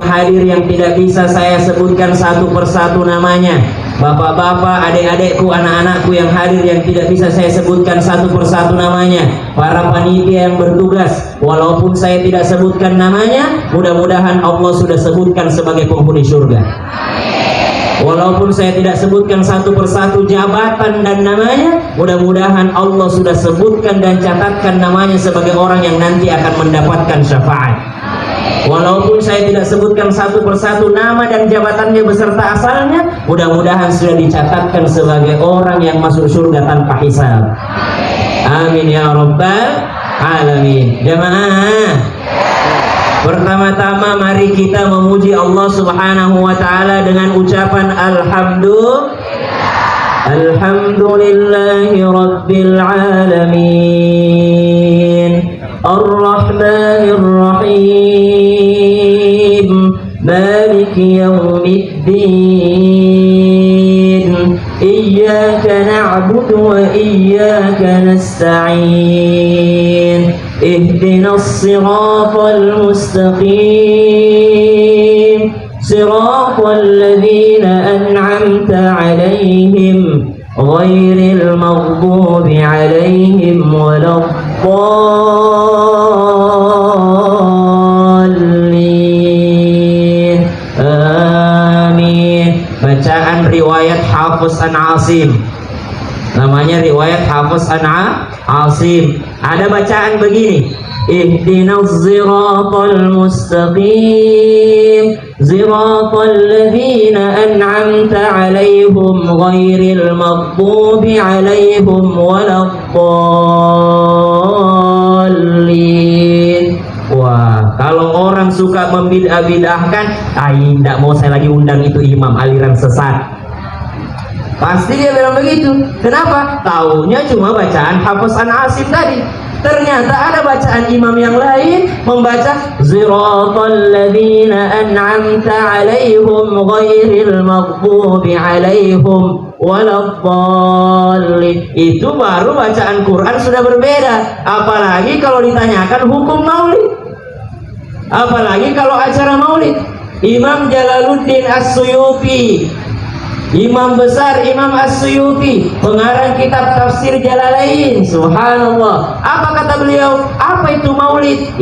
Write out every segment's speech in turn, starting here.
hadir yang tidak bisa saya sebutkan satu persatu namanya. Bapak-bapak, adik-adikku, anak-anakku yang hadir yang tidak bisa saya sebutkan satu persatu namanya. Para panitia yang bertugas, walaupun saya tidak sebutkan namanya, mudah-mudahan Allah sudah sebutkan sebagai penghuni surga. Walaupun saya tidak sebutkan satu persatu jabatan dan namanya, mudah-mudahan Allah sudah sebutkan dan catatkan namanya sebagai orang yang nanti akan mendapatkan syafaat. Walaupun saya tidak sebutkan satu persatu nama dan jabatannya beserta asalnya, mudah-mudahan sudah dicatatkan sebagai orang yang masuk surga tanpa hisab. Amin ya rabbal alamin. Jamaah, pertama-tama mari kita memuji Allah Subhanahu wa taala dengan ucapan Alhamdulillahi rabbil alamin, Ar-Rahmanir Rahim, Maliki yaumiddin, Iyyaka na'budu wa iyyaka nasta'in, اهدنا الصراط المستقيم صراط الذين أنعمت عليهم غير المغضوب عليهم ولا الضالين آمين. Bacaan riwayat Hafiz an Asim, namanya riwayat Hafiz an Asim. Ada bacaan begini, ihdinas siratal mustaqim siratal ladzina an'amta 'alaihim ghairil maghdubi 'alaihim waladdallin. Wah, kalau orang suka membidah-bidahkan, tidak mau saya lagi undang itu imam aliran sesat. Pasti dia bilang begitu. Kenapa? Taunya cuma bacaan Hafiz an Asim tadi. Ternyata ada bacaan imam yang lain membaca Ziratal ladzina an'amta 'alaihim ghairil maghdubi 'alaihim waladdallin. Itu baru bacaan Quran sudah berbeda. Apalagi kalau ditanyakan hukum maulid. Apalagi kalau acara maulid. Imam Jalaluddin As-Suyuti, imam besar Imam As-Suyuti, pengarang kitab tafsir Jalalain, subhanallah. Apa kata beliau? Apa itu maulid?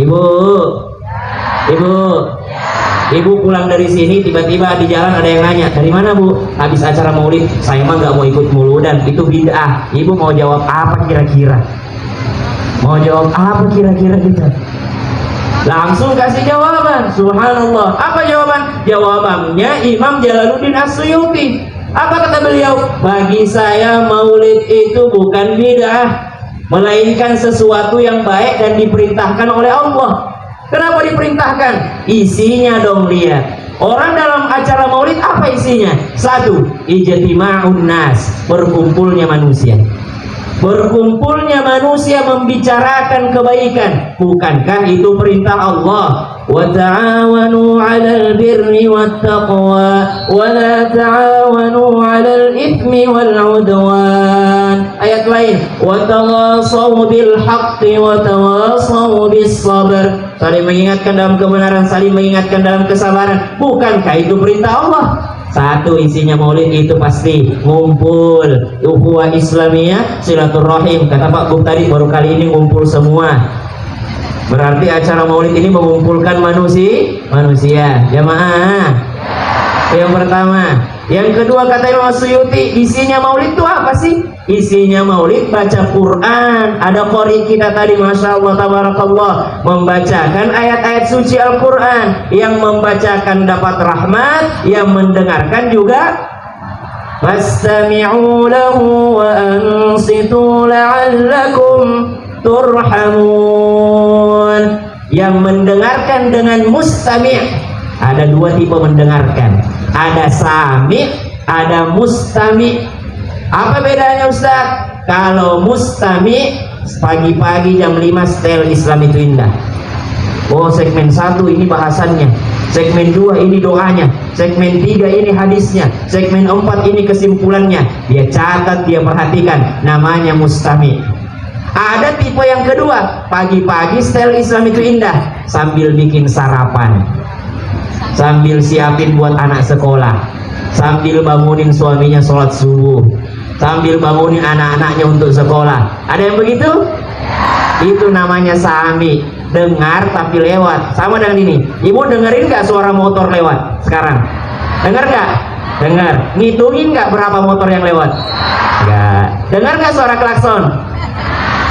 Ibu pulang dari sini, tiba-tiba di jalan ada yang nanya, dari mana bu? Habis acara maulid. Saya mah nggak mau ikut mauludan, itu bid'ah. Ibu mau jawab apa kira-kira? Mau jawab apa kira-kira kita? Langsung kasih jawaban, subhanallah. Apa jawaban? Jawabannya Imam Jalaluddin As-Suyuti. Apa kata beliau? Bagi saya maulid itu bukan bid'ah, melainkan sesuatu yang baik dan diperintahkan oleh Allah. Kenapa diperintahkan? Isinya dong lihat. Orang dalam acara maulid apa isinya? Satu, ijtima'un nas, berkumpulnya manusia. Berkumpulnya manusia membicarakan kebaikan. Bukankah itu perintah Allah? Wa ta'awanu 'alal birri wat taqwa wa la ta'awanu 'alal itsmi wal 'udwan. Ayat lain, wa tawasaw bil haqqi wa tawasaw bis sabr. Saling mengingatkan dalam kebenaran, saling mengingatkan dalam kesabaran. Bukankah itu perintah Allah? Satu, isinya maulid itu pasti ngumpul, ukhuwah Islamiyah, silaturahim. Kata Pak Gub tadi, baru kali ini ngumpul semua. Berarti acara maulid ini mengumpulkan manusia. Jamaah. Yang pertama. Yang kedua, kata Imam Suyuti, isinya maulid itu apa sih? Isinya maulid baca Quran. Ada qori kita tadi, masya Allah, tabarakallah, membacakan ayat-ayat suci Al-Quran. Yang membacakan dapat rahmat, yang mendengarkan juga. Fastami'u lahu wa ansitu la'allakum turhamun. Yang mendengarkan dengan mustami'. Ada dua tipe mendengarkan, ada sami', ada mustami'. Apa bedanya Ustaz? Kalau mustami', pagi-pagi jam 5 setel Islam itu indah. Oh, segmen 1 ini bahasannya, segmen 2 ini doanya, segmen 3 ini hadisnya, segmen 4 ini kesimpulannya. Dia catat, dia perhatikan, namanya mustami'. Ada tipe yang kedua, pagi-pagi setel Islam itu indah sambil bikin sarapan. sambil siapin buat anak sekolah, sambil bangunin suaminya sholat subuh, sambil bangunin anak-anaknya untuk sekolah. Ada yang begitu? Itu namanya sami, dengar tapi lewat. Sama dengan ini, ibu dengerin gak suara motor lewat sekarang? Dengar gak? Dengar. Ngitungin gak berapa motor yang lewat? Enggak. Dengar gak suara klakson?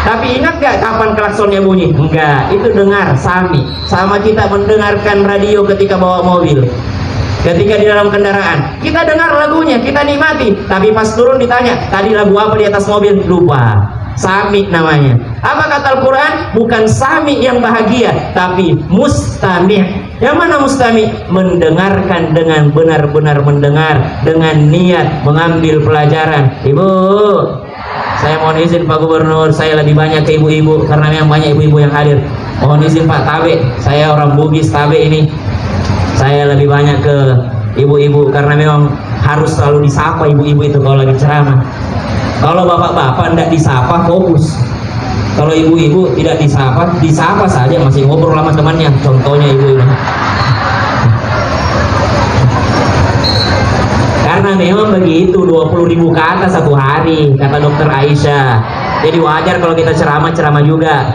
Tapi ingat gak kapan klaksonnya bunyi? Enggak. Itu dengar, sami. Sama kita mendengarkan radio ketika bawa mobil, ketika di dalam kendaraan, kita dengar lagunya, kita nikmati. Tapi pas turun ditanya, tadi lagu apa di atas mobil? Lupa. Sami namanya. Apa kata Al-Quran? Bukan sami yang bahagia, tapi mustami'. Yang mana mustami'? Mendengarkan dengan benar-benar mendengar, dengan niat mengambil pelajaran. Ibu, saya mohon izin Pak Gubernur, saya lebih banyak ke ibu-ibu karena memang banyak ibu-ibu yang hadir. Mohon izin Pak Tabe, saya orang Bugis Tabe ini. Saya lebih banyak ke ibu-ibu karena memang harus selalu disapa ibu-ibu itu kalau lagi ceramah. Kalau bapak-bapak tidak disapa fokus. Kalau ibu-ibu tidak disapa, disapa saja masih ngobrol sama temannya. Contohnya ibu ini. Karena memang begitu, 20.000 kata satu hari kata dokter Aisyah. Jadi wajar kalau kita ceramah juga.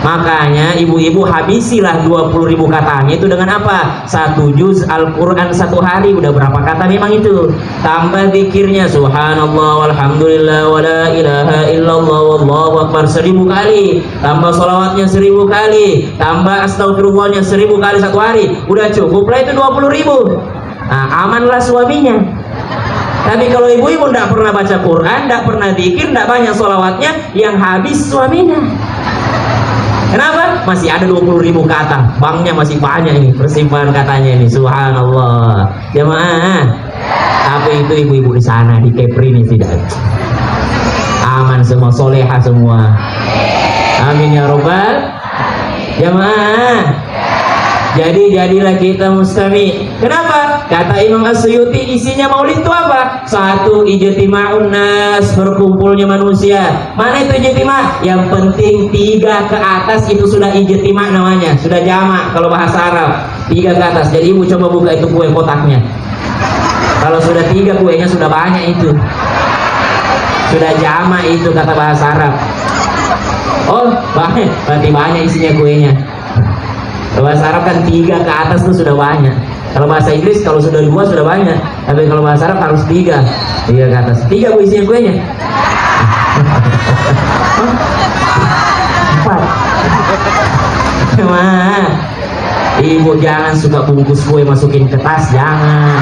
Makanya ibu-ibu habisilah 20.000 katanya itu dengan apa? 1 juz Al-Quran satu hari. Udah berapa kata memang itu? Tambah zikirnya subhanallah walhamdulillah wala ilaha illallah wallahu akbar 1000 kali. Tambah sholawatnya 1000 kali. Tambah astagfirullahnya 1000 kali satu hari. Udah cukup lah itu 20.000. Nah, amanlah suaminya. Tapi kalau ibu-ibu tidak pernah baca Quran, tidak pernah zikir, tidak banyak sholawatnya, yang habis suaminya. Kenapa? Masih ada 20.000 kata. Banknya masih banyak ini, persimpangan katanya ini. Subhanallah. Jemaah. Tapi itu ibu-ibu di sana di Kepri ini tidak aman semua, soleha semua. Amin ya robbal. Jemaah. Jadi jadilah kita mustami. Kenapa? Kata Imam As-Suyuti, isinya maulid itu apa? 1. Ijtima'un nas, berkumpulnya manusia. Mana itu ijtima'? Yang penting 3 ke atas itu sudah ijtima' namanya, sudah jamak kalau bahasa Arab. 3 ke atas. Jadi ibu coba buka itu kue kotaknya. Kalau sudah 3 kuenya sudah banyak itu. Sudah jamak itu kata bahasa Arab. Oh, banyak. Berarti banyak isinya kuenya. Kalau bahasa Arab kan 3 ke atas itu sudah banyak. Kalau bahasa Inggris kalau sudah 2 sudah banyak. Tapi kalau bahasa Arab harus 3 ke atas. 3 bu isinya kuenya. 4. Wah, ibu jangan suka bungkus kue masukin ke tas, jangan.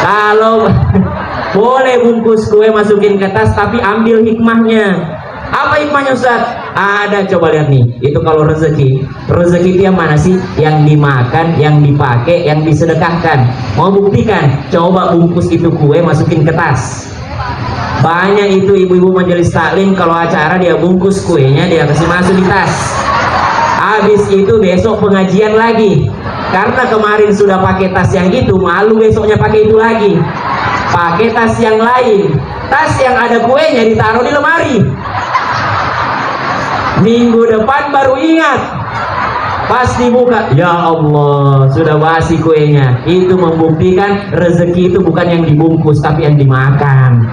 Kalau boleh bungkus kue masukin ke tas, tapi ambil hikmahnya. Apa hikmahnya Ustaz? Ada, coba lihat nih. Itu kalau rezeki. Rezeki itu yang mana sih? Yang dimakan, yang dipakai, yang disedekahkan. Mau buktikan? Coba bungkus itu kue masukin ke tas. Banyak itu ibu-ibu majelis taklim kalau acara dia bungkus kuenya, dia kasih masuk di tas. Habis itu besok pengajian lagi. Karena kemarin sudah pakai tas yang itu, malu besoknya pakai itu lagi. Pakai tas yang lain, tas yang ada kuenya ditaruh di lemari. Minggu depan baru ingat, pas dibuka, ya Allah sudah basi kuenya. Itu membuktikan rezeki itu bukan yang dibungkus tapi yang dimakan.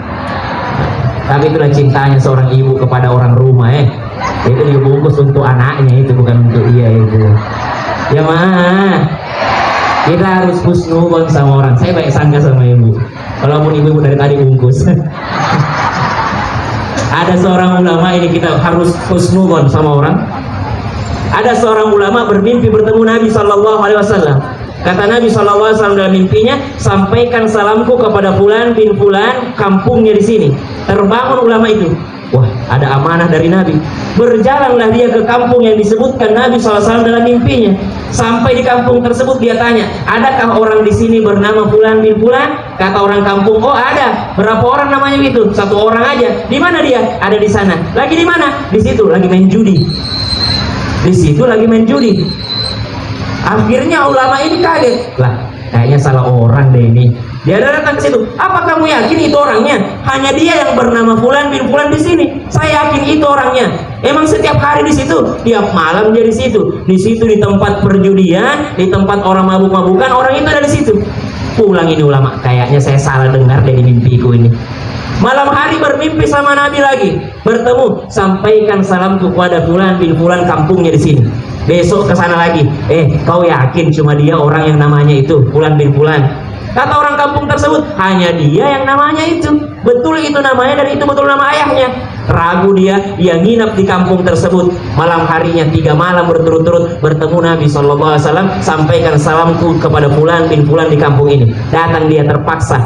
Tapi itulah cintanya seorang ibu kepada orang rumah. Itu dibungkus untuk anaknya, itu bukan untuk dia itu. Ya mah, kita harus husnuzon sama orang. Saya baik sangka sama ibu, walaupun ibu dari tadi bungkus. Ada seorang ulama, ini kita harus husnuzon sama orang. Ada seorang ulama bermimpi bertemu Nabi SAW. Kata Nabi SAW dalam mimpinya, sampaikan salamku kepada fulan bin fulan, kampungnya di sini. Terbangun ulama itu. Wah, ada amanah dari Nabi. Berjalanlah dia ke kampung yang disebutkan Nabi SAW dalam mimpinya. Sampai di kampung tersebut dia tanya, adakah orang di sini bernama fulan bin fulan? Kata orang kampung, oh ada. Berapa orang namanya gitu? 1 orang aja. Di mana dia? Ada di sana. Lagi di mana? Di situ lagi main judi. Di situ lagi main judi. Akhirnya ulama ini kaget. Lah, kayaknya salah orang deh ini. Dia datang ke situ. Apa kamu yakin itu orangnya? Hanya dia yang bernama Fulan bin Fulan di sini. Saya yakin itu orangnya. Emang setiap hari di situ, tiap malam dia di situ. Di situ di tempat perjudian, di tempat orang mabuk-mabukan, orang itu ada di situ. Pulang ini ulama, kayaknya saya salah dengar dari mimpiku ini. Malam hari bermimpi sama Nabi lagi, bertemu, sampaikan salamku kepada Fulan bin Fulan, kampungnya di sini. Besok ke sana lagi. Kau yakin cuma dia orang yang namanya itu Fulan bin Fulan? Kata orang kampung tersebut, hanya dia yang namanya itu. Betul itu namanya dan itu betul nama ayahnya. Ragu dia nginap di kampung tersebut. Malam harinya 3 malam berturut-turut bertemu Nabi SAW. Sampaikan salamku kepada Fulan bin Fulan di kampung ini. Datang dia terpaksa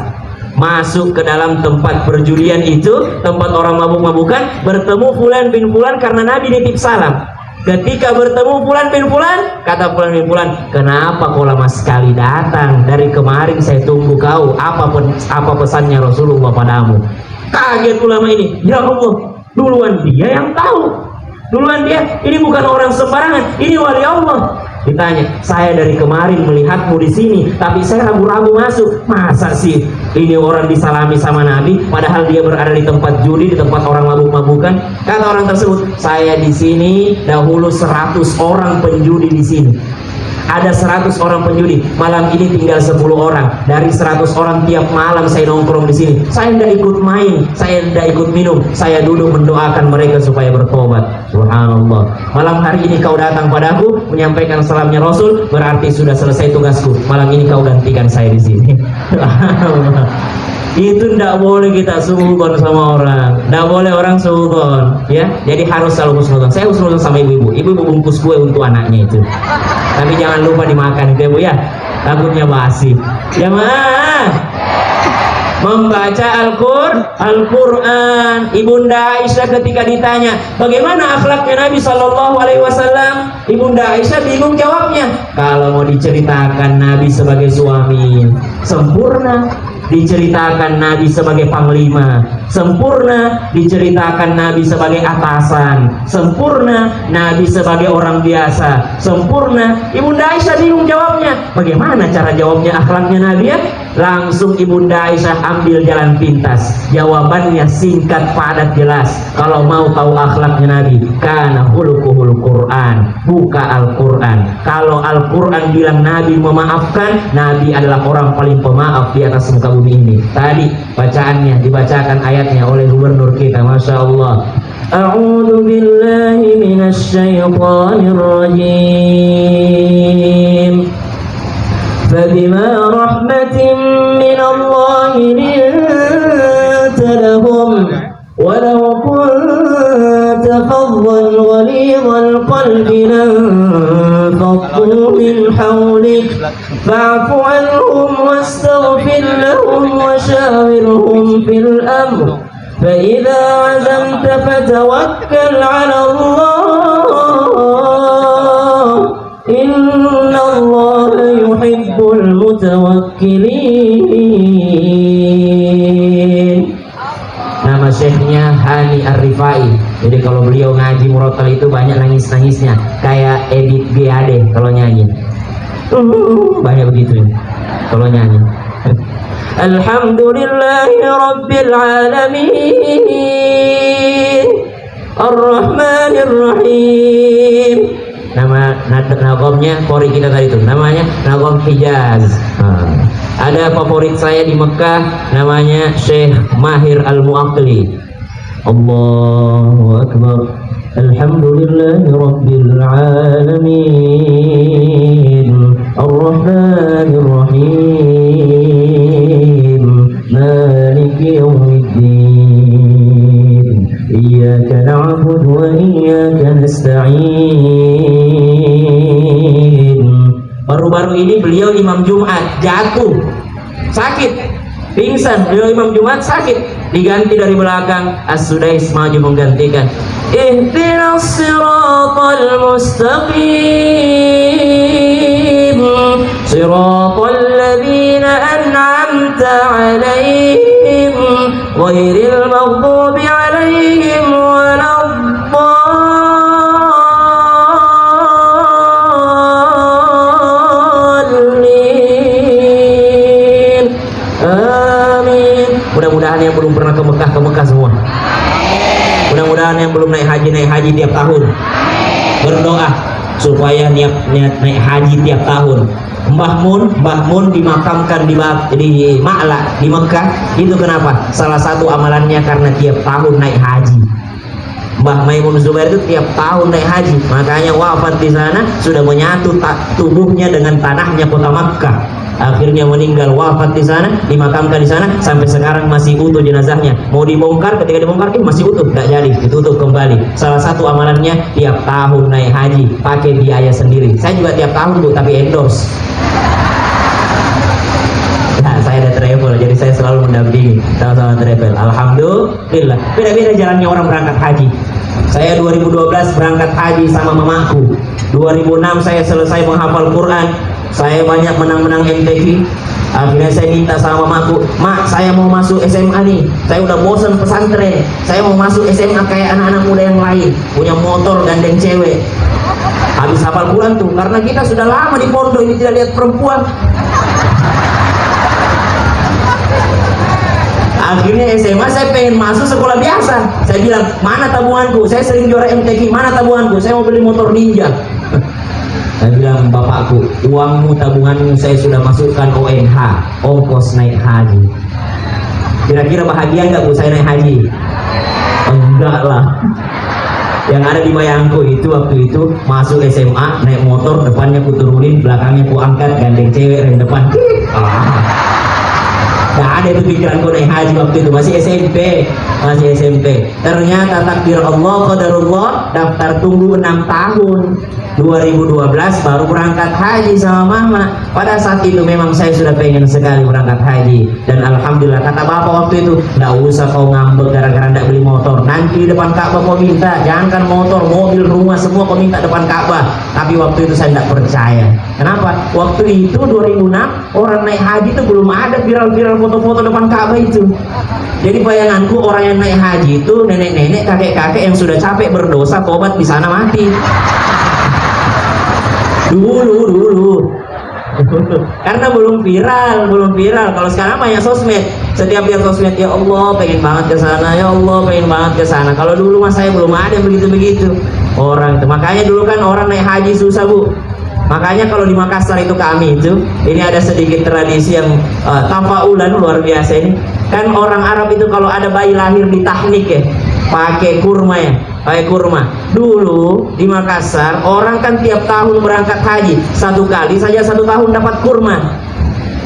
masuk ke dalam tempat perjudian itu, tempat orang mabuk-mabukan, bertemu Fulan bin Fulan karena Nabi nitip salam. Ketika bertemu Fulan bin Fulan, kata Fulan bin Fulan, kenapa kau lama sekali datang? Dari kemarin saya tunggu kau. Apa pesannya Rasulullah padamu? Kaget ulama ini. Ya Allah, duluan dia yang tahu. Duluan dia. Ini bukan orang sembarangan. Ini wali Allah. Ditanya, saya dari kemarin melihatmu di sini, tapi saya ragu-ragu masuk. Masa sih ini orang disalami sama Nabi, padahal dia berada di tempat judi, di tempat orang mabuk-mabukan? Kata orang tersebut, saya di sini dahulu 100 orang penjudi di sini. Ada 100 orang penjudi, malam ini tinggal 10 orang. Dari 100 orang tiap malam saya nongkrong di sini. Saya tidak ikut main, saya tidak ikut minum, saya duduk mendoakan mereka supaya bertobat. Subhanallah. Malam hari ini kau datang padaku menyampaikan salamnya Rasul, berarti sudah selesai tugasku. Malam ini kau gantikan saya di sini. Itu tidak boleh kita suudzon sama orang, tidak boleh orang suudzon, ya. Jadi harus selalu husnudzon. Saya husnudzon sama ibu-ibu. Ibu bungkus kue untuk anaknya itu, tapi jangan lupa dimakan itu, ya, Bu, ya. Takutnya basi. Jamaah membaca Al-Quran. Ibunda Aisyah ketika ditanya bagaimana akhlaknya Nabi SAW, Ibunda Aisyah bingung jawabnya. Kalau mau diceritakan Nabi sebagai suami, sempurna. Diceritakan Nabi sebagai panglima, sempurna. Diceritakan Nabi sebagai atasan, sempurna. Nabi sebagai orang biasa, sempurna. Ibunda Aisyah bingung jawabnya. Bagaimana cara jawabnya akhlaknya Nabi, ya? Langsung Ibunda Aisyah ambil jalan pintas. Jawabannya singkat, padat, jelas. Kalau mau tahu akhlaknya Nabi, kana khuluquhul Quran, buka Al-Quran. Kalau Al-Quran bilang Nabi memaafkan, Nabi adalah orang paling pemaaf di atas muka bumi ini. Tadi bacaannya dibacakan ayatnya oleh gubernur kita, Masya Allah. A'udzu billahi minasy syaithanir rajim. فبما رحمة من الله لنت لهم ولو كنت فظا غليظ القلب لانفضوا من حولك فاعف عنهم واستغفر لهم وشاورهم في الأمر فإذا عزمت فتوكل على الله إن الله يحب المتوكلين. Nama syekhnya Hani Ar-Rifai. Jadi kalau beliau ngaji murotal itu banyak nangis-nangisnya, kayak Edith G.Ade kalau nyanyi. Banyak begitu kalau nyanyi. Alhamdulillahi Rabbil Alamin Ar-Rahmanir Rahim. Nama nagomnya Kori kita tadi itu namanya Nagom Hijaz. Ada favorit saya di Mekah namanya Syekh Mahir Al-Mu'aqli. Allahu Akbar. Alhamdulillahi Rabbil Alamin Ar-Rahmanir Rahim Maliki Yawmiddin Iyyaka na'budu wa iyyaka nasta'in. Baru-baru ini beliau imam Jumat jatuh sakit, pingsan. Beliau imam Jumat sakit, diganti dari belakang As-Sudais maju menggantikan. Ihdinas siratal mustaqim siratal ladzina an'amta 'alaihim ghairil maghdubi 'alaihim waladdallin. mudah-mudahan yang belum pernah ke Mekah semua. Mudah-mudahan yang belum naik haji tiap tahun. Berdoa supaya niat naik haji tiap tahun. Mbah Mun dimakamkan di Ma'la di Mekah. Itu kenapa? Salah satu amalannya karena tiap tahun naik haji. Mbah Maimun Zubair itu tiap tahun naik haji, makanya wafat di sana sudah menyatu tubuhnya dengan tanahnya kota Makkah. Akhirnya meninggal, wafat di sana, dimakamkan di sana, sampai sekarang masih utuh jenazahnya. Mau dibongkar, ketika dibongkar masih utuh, tidak jadi, ditutup kembali. Salah satu amalannya tiap tahun naik haji, pakai biaya sendiri. Saya juga tiap tahun Bu, tapi endorse. Nah, saya ada travel, jadi saya selalu mendampingi sama-sama travel. Alhamdulillah. Beda-beda jalannya orang berangkat haji. Saya 2012 berangkat haji sama mamaku. 2006 saya selesai menghafal Quran. Saya banyak menang-menang MTQ. Akhirnya saya minta sama mamaku, Mak, saya mau masuk SMA nih. Saya udah bosan pesantren. Saya mau masuk SMA kayak anak-anak muda yang lain, punya motor, gandeng cewek. Habis hafal Quran tuh, karena kita sudah lama di pondok ini tidak lihat perempuan. Akhirnya SMA saya pengen masuk sekolah biasa. Saya bilang, mana tabunganku? Saya sering juara MTQ, mana tabunganku? Saya mau beli motor Ninja. Saya bilang, bapakku, uangmu tabunganmu saya sudah masukkan ONH, ongkos naik haji. Kira-kira bahagia nggak Bu saya naik haji? Enggak lah. Yang ada di bayangku itu waktu itu masuk SMA, naik motor, depannya ku turunin, belakangnya ku angkat, gandeng cewek rem depan. Gak ada itu pikiranku naik haji waktu itu, masih SMP. Ternyata takdir Allah, qadarullah, daftar tunggu 6 tahun. 2012 baru berangkat haji sama mama. Pada saat itu memang saya sudah pengen sekali berangkat haji, dan alhamdulillah kata bapak waktu itu, nggak usah kau ngambek gara-gara nggak beli motor, nanti di depan Ka'bah kau minta, jangankan motor, mobil, rumah semua kau minta depan Ka'bah. Tapi waktu itu saya nggak percaya. Kenapa? Waktu itu 2006 orang naik haji itu belum ada viral-viral foto-foto depan Ka'bah itu. Jadi bayanganku orang yang naik haji itu nenek-nenek, kakek-kakek yang sudah capek berdosa, tobat di sana mati. Dulu karena belum viral. Kalau sekarang banyak sosmed, setiap lihat sosmed, ya Allah pengen banget ke sana, ya Allah pengen banget ke sana. Kalau dulu mas saya belum ada begitu orang itu. Makanya dulu kan orang naik haji susah Bu. Makanya kalau di Makassar itu kami itu, ini ada sedikit tradisi yang tafaulan luar biasa ini. Kan orang Arab itu kalau ada bayi lahir di tahnik ya, pakai kurma ya, pakai kurma. Dulu di Makassar orang kan tiap tahun berangkat haji, satu kali saja satu tahun dapat kurma.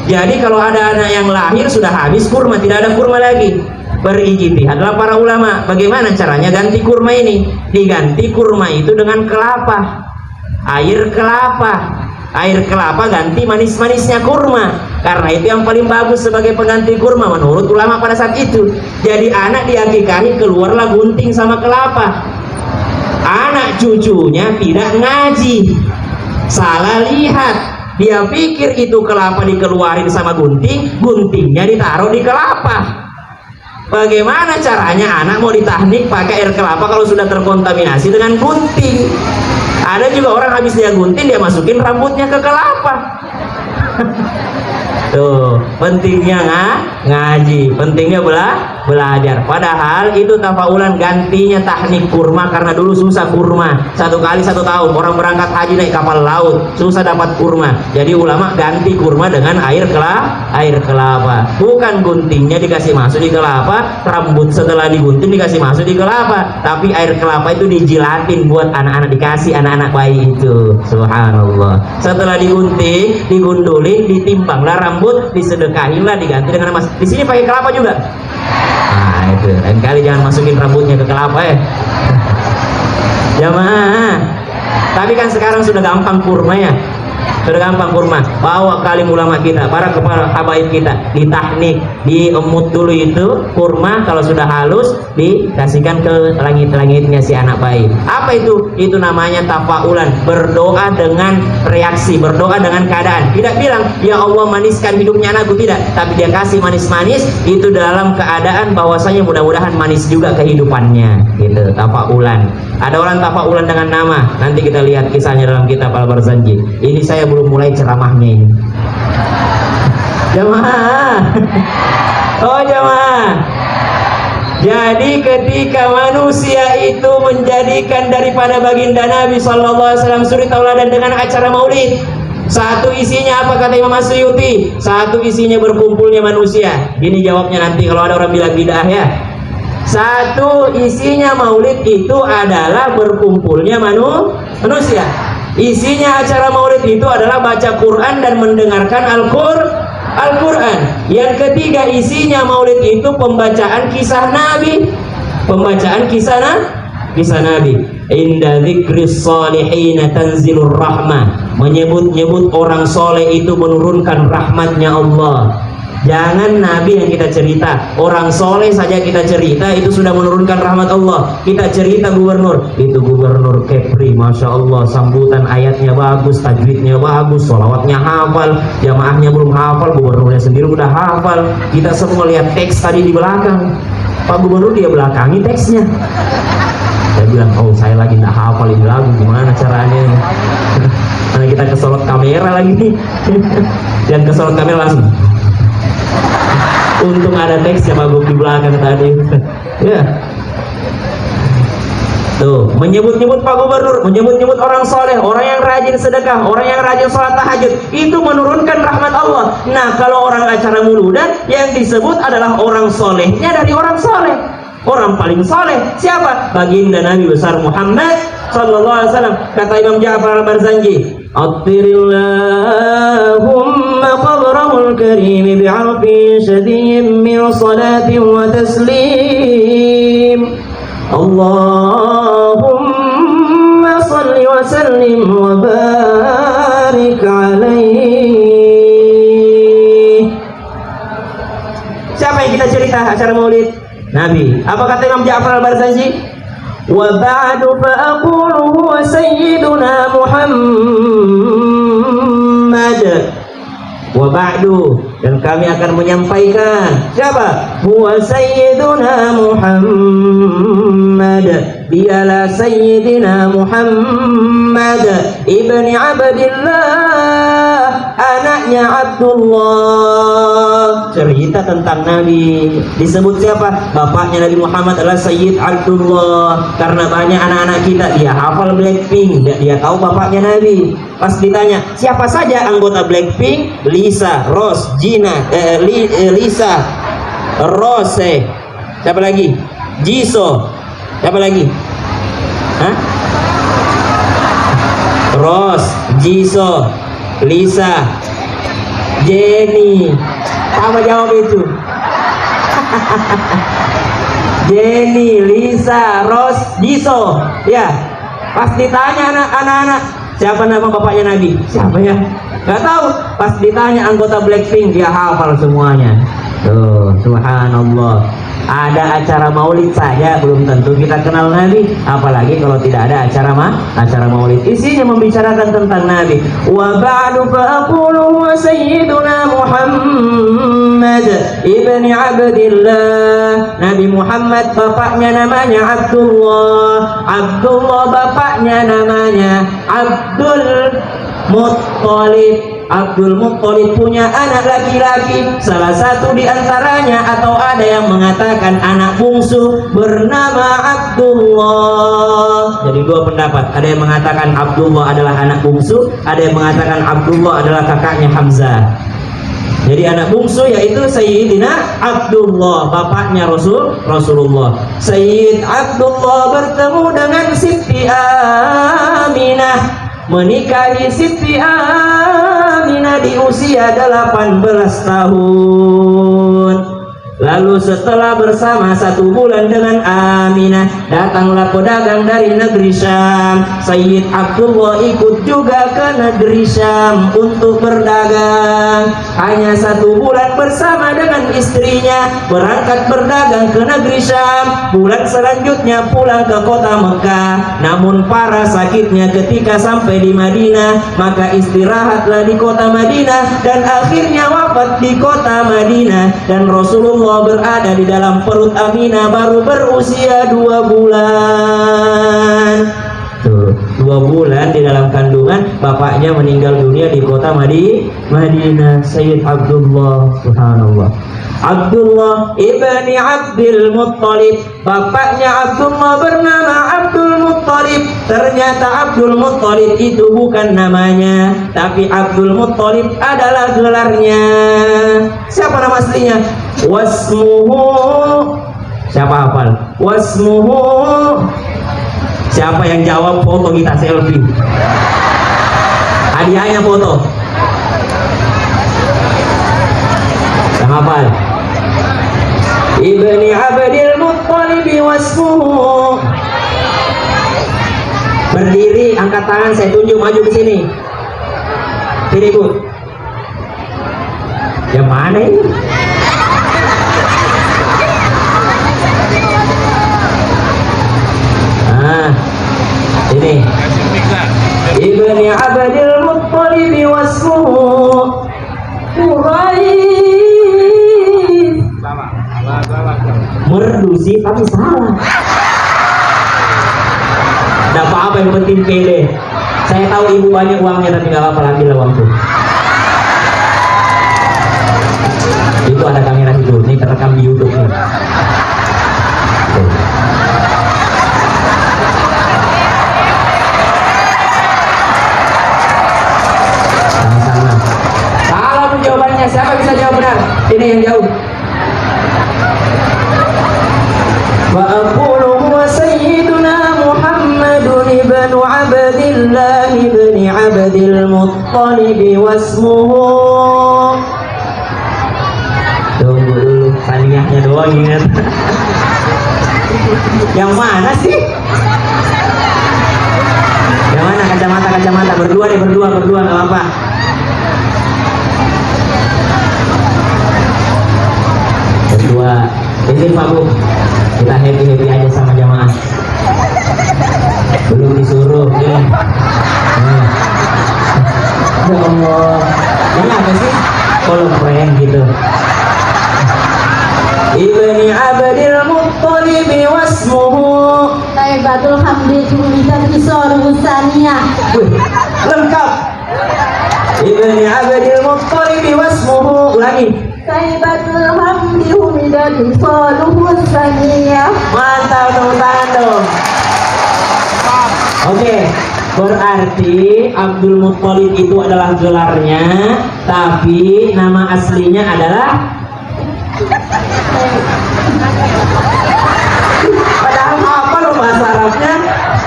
Jadi kalau ada anak yang lahir sudah habis kurma, tidak ada kurma lagi. Berijtihad adalah para ulama, bagaimana caranya ganti kurma ini? Diganti kurma itu dengan kelapa, air kelapa ganti manis-manisnya kurma, karena itu yang paling bagus sebagai pengganti kurma menurut ulama pada saat itu. Jadi anak diakikahi keluarlah gunting sama kelapa. Anak cucunya tidak ngaji, salah lihat, dia pikir itu kelapa dikeluarin sama gunting, guntingnya ditaruh di kelapa. Bagaimana caranya anak mau ditahnik pakai air kelapa kalau sudah terkontaminasi dengan gunting? Ada juga orang habis dia gunting, dia masukin rambutnya ke kelapa. Tuh, pentingnya ngaji, pentingnya belajar. Padahal itu tafaulan, gantinya tahnik kurma, karena dulu susah kurma. Satu kali satu tahun orang berangkat haji naik kapal laut, susah dapat kurma. Jadi ulama ganti kurma dengan air kelapa. Bukan guntingnya dikasih masuk di kelapa, rambut setelah digunting dikasih masuk di kelapa, tapi air kelapa itu dijilatin buat anak-anak, dikasih anak-anak bayi itu. Subhanallah. Setelah digunting, digundulin, ditimbanglah rambut, disedekahilah, diganti dengan emas. Di sini pakai kelapa juga. Nah itu, lain kali jangan masukin rambutnya ke kelapa ya. Jamaah. Tapi kan sekarang sudah gampang kurma ya. Sudah gampang kurma. Bawa kalim ulama kita, para kepala habaib kita, ditahnik, diemut dulu itu kurma. Kalau sudah halus, dikasihkan ke langit-langitnya si anak bayi. Apa itu? Itu namanya tafaulan, berdoa dengan reaksi, berdoa dengan keadaan. Tidak bilang ya Allah maniskan hidupnya anakku, tidak, tapi dia kasih manis-manis itu dalam keadaan bahwasanya mudah-mudahan manis juga kehidupannya. Gitu, tafaulan. Ada orang tafaulan dengan nama, nanti kita lihat kisahnya dalam kitab Al-Barzanji. Ini saya belum mulai ceramahnya ini. Jamaah. Oh jamaah. Jadi ketika manusia itu menjadikan daripada baginda Nabi SAW suri tauladan dengan acara maulid, satu isinya apa kata Imam Asyuyuti? Satu isinya berkumpulnya manusia. Gini jawabnya nanti kalau ada orang bilang bid'ah ya. Satu isinya maulid itu adalah berkumpulnya manusia. Isinya acara maulid itu adalah baca Quran dan mendengarkan Al-Quran. Yang ketiga isinya maulid itu pembacaan kisah Nabi. Pembacaan kisah Nabi. Inda dzikris salihina tanzilur rahmah. Menyebut-nyebut orang soleh itu menurunkan rahmatnya Allah. Jangan Nabi yang kita cerita, orang soleh saja kita cerita itu sudah menurunkan rahmat Allah. Kita cerita gubernur, itu gubernur Kepri, masya Allah, sambutan ayatnya bagus, tajwidnya bagus, sholawatnya hafal, jamaahnya belum hafal, gubernurnya sendiri udah hafal. Kita semua lihat teks tadi di belakang, Pak Gubernur dia belakangi teksnya. Saya bilang, oh saya lagi nggak hafal ini lagu, gimana caranya? Karena kita kesorot kamera lagi nih, dan kesorot kamera langsung. Untung ada teks yang bagus di belakang tadi. Ya. Tuh, menyebut-nyebut Pak Gubernur, menyebut-nyebut orang soleh, orang yang rajin sedekah, orang yang rajin sholat tahajud, itu menurunkan rahmat Allah. Nah, kalau orang acara muludan, yang disebut adalah orang solehnya dari orang soleh. Orang paling soleh siapa? Baginda Nabi besar Muhammad sallallahu alaihi wasallam. Kata Imam Ja'far Al-Barzanji, Attirillahumma qabrahul karim bi'arfi syadiyyin min salatin wa taslim. Allahumma salli wa sallim wa barik alaihi. Siapa yang kita cerita acara maulid? Nabi. Apa kata Imam Ja'far Al-Barzanji? Wa ba'du fa aqulu huwa sayyiduna Muhammad. Wa ba'du, dan kami akan menyampaikan siapa? Huwa sayyiduna Muhammad. Dialah sayyidina Muhammad ibni Abdillah, anaknya Abdullah. Cerita tentang Nabi. Disebut siapa? Bapaknya Nabi Muhammad adalah Sayyid Abdullah. Karena banyak anak-anak kita dia hafal Blackpink, dia tahu bapaknya Nabi. Pas ditanya siapa saja anggota Blackpink, Lisa, Rose, Gina, Lisa, Rose, siapa lagi? Jisoo, siapa lagi? Hah? Rose, Jisoo, Lisa, Jenny. Sama jawab itu. Jenny, Lisa, Rose, Jisoo. Ya. Pas ditanya anak-anak, siapa nama bapaknya Nabi? Siapa ya? Gak tahu. Pas ditanya anggota Blackpink, dia hafal semuanya. Tuh, subhanallah. Ada acara maulid saja belum tentu kita kenal Nabi, apalagi kalau tidak ada acara maulid. Isinya membicarakan tentang Nabi. Wa ba'du fa aqulu wa sayyiduna Muhammad ibni Abdillah. Nabi Muhammad bapaknya namanya Abdullah. Abdullah bapaknya namanya Abdul Muttalib. Abdul Muttalib punya anak laki-laki, salah satu di antaranya atau ada yang mengatakan anak bungsu bernama Abdullah. Jadi dua pendapat, ada yang mengatakan Abdullah adalah anak bungsu, ada yang mengatakan Abdullah adalah kakaknya Hamzah. Jadi anak bungsu yaitu Sayyidina Abdullah, bapaknya Rasulullah. Sayyid Abdullah bertemu dengan Siti Aminah, menikahi Siti Aminah di usia 18 tahun. Lalu setelah bersama 1 bulan dengan Aminah, datanglah pedagang dari negeri Syam. Sayyid Abdullah ikut juga ke negeri Syam untuk berdagang. Hanya 1 bulan bersama dengan istrinya berangkat berdagang ke negeri Syam. Bulan selanjutnya pulang ke kota Mekah. Namun parah sakitnya ketika sampai di Madinah, maka istirahatlah di kota Madinah dan akhirnya wafat di kota Madinah. Dan Rasulullah berada di dalam perut Aminah baru berusia 2 bulan. Tuh. 2 bulan di dalam kandungan, bapaknya meninggal dunia di kota Madinah. Sayyid Abdullah, subhanallah. Abdullah ibni Abdul Muttalib, bapaknya Abdullah bernama Abdul Muttalib. Ternyata Abdul Muttalib itu bukan namanya, tapi Abdul Muttalib adalah gelarnya. Siapa nama aslinya? Wasmuhu. Siapa hafal? Wasmuhu. Siapa yang jawab foto kita selfie? Hadiahnya foto. Yang hafal? Ibni Abdul Muttalib wasmuhu. Berdiri, angkat tangan, saya tunjuk, maju ke sini. Sini Bu. Yang mana ini? Ini Ibni Abdul Muttalib wasmuhu Quraisy. Merdu sih, tapi salah. Tidak apa-apa, yang penting pede. Saya tahu ibu banyak uangnya, tapi nggak apa-apa, ambil uang tuh. Itu ada kamera itu, ini terekam di YouTube nih. Sama-sama. Salah jawabannya, siapa bisa jawab benar? Ini yang jauh. Wa aqulu huwa sayyiduna Muhammadun ibnu Abdillah ibni Abdil Muttalib wasmuhu. Tunggu dulu, saliyahnya doang ingat. Yang mana sih? Yang mana? Kacamata. Berdua deh, berdua nggak apa-apa. Berdua. Izin Pak Bu, kita happy aja sama jamaah. Belum disuruh nih. Ya Allah, ini apa sih? Kalau keren gitu. Ibni Abdul Muttalib wasmuhu Taibatul Hamdi Tulisan Kisor Husaniyah. Lengkap. Ibni Abdul Muttalib wasmuhu. Ulangi. Taibatul Hamdi Tulisan Kisor Husaniyah. Mantap, tepuk tangan dong. Oke, berarti Abdul Muttalib itu adalah gelarnya, tapi nama aslinya adalah. Padahal apa loh bahasa Arabnya?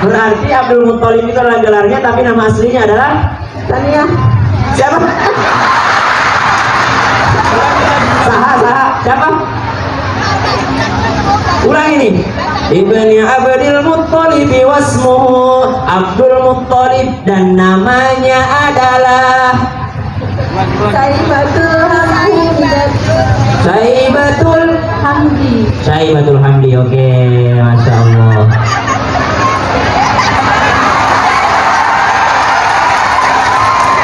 Berarti Abdul Muttalib itu adalah gelarnya, tapi nama aslinya adalah Tania. siapa? Saha. Siapa? Ulang ini. Ibni Abdul Muttalib wasmuhu Abdul Muttalib, dan namanya adalah Saibatul Hamdi. Oke, Masya Allah.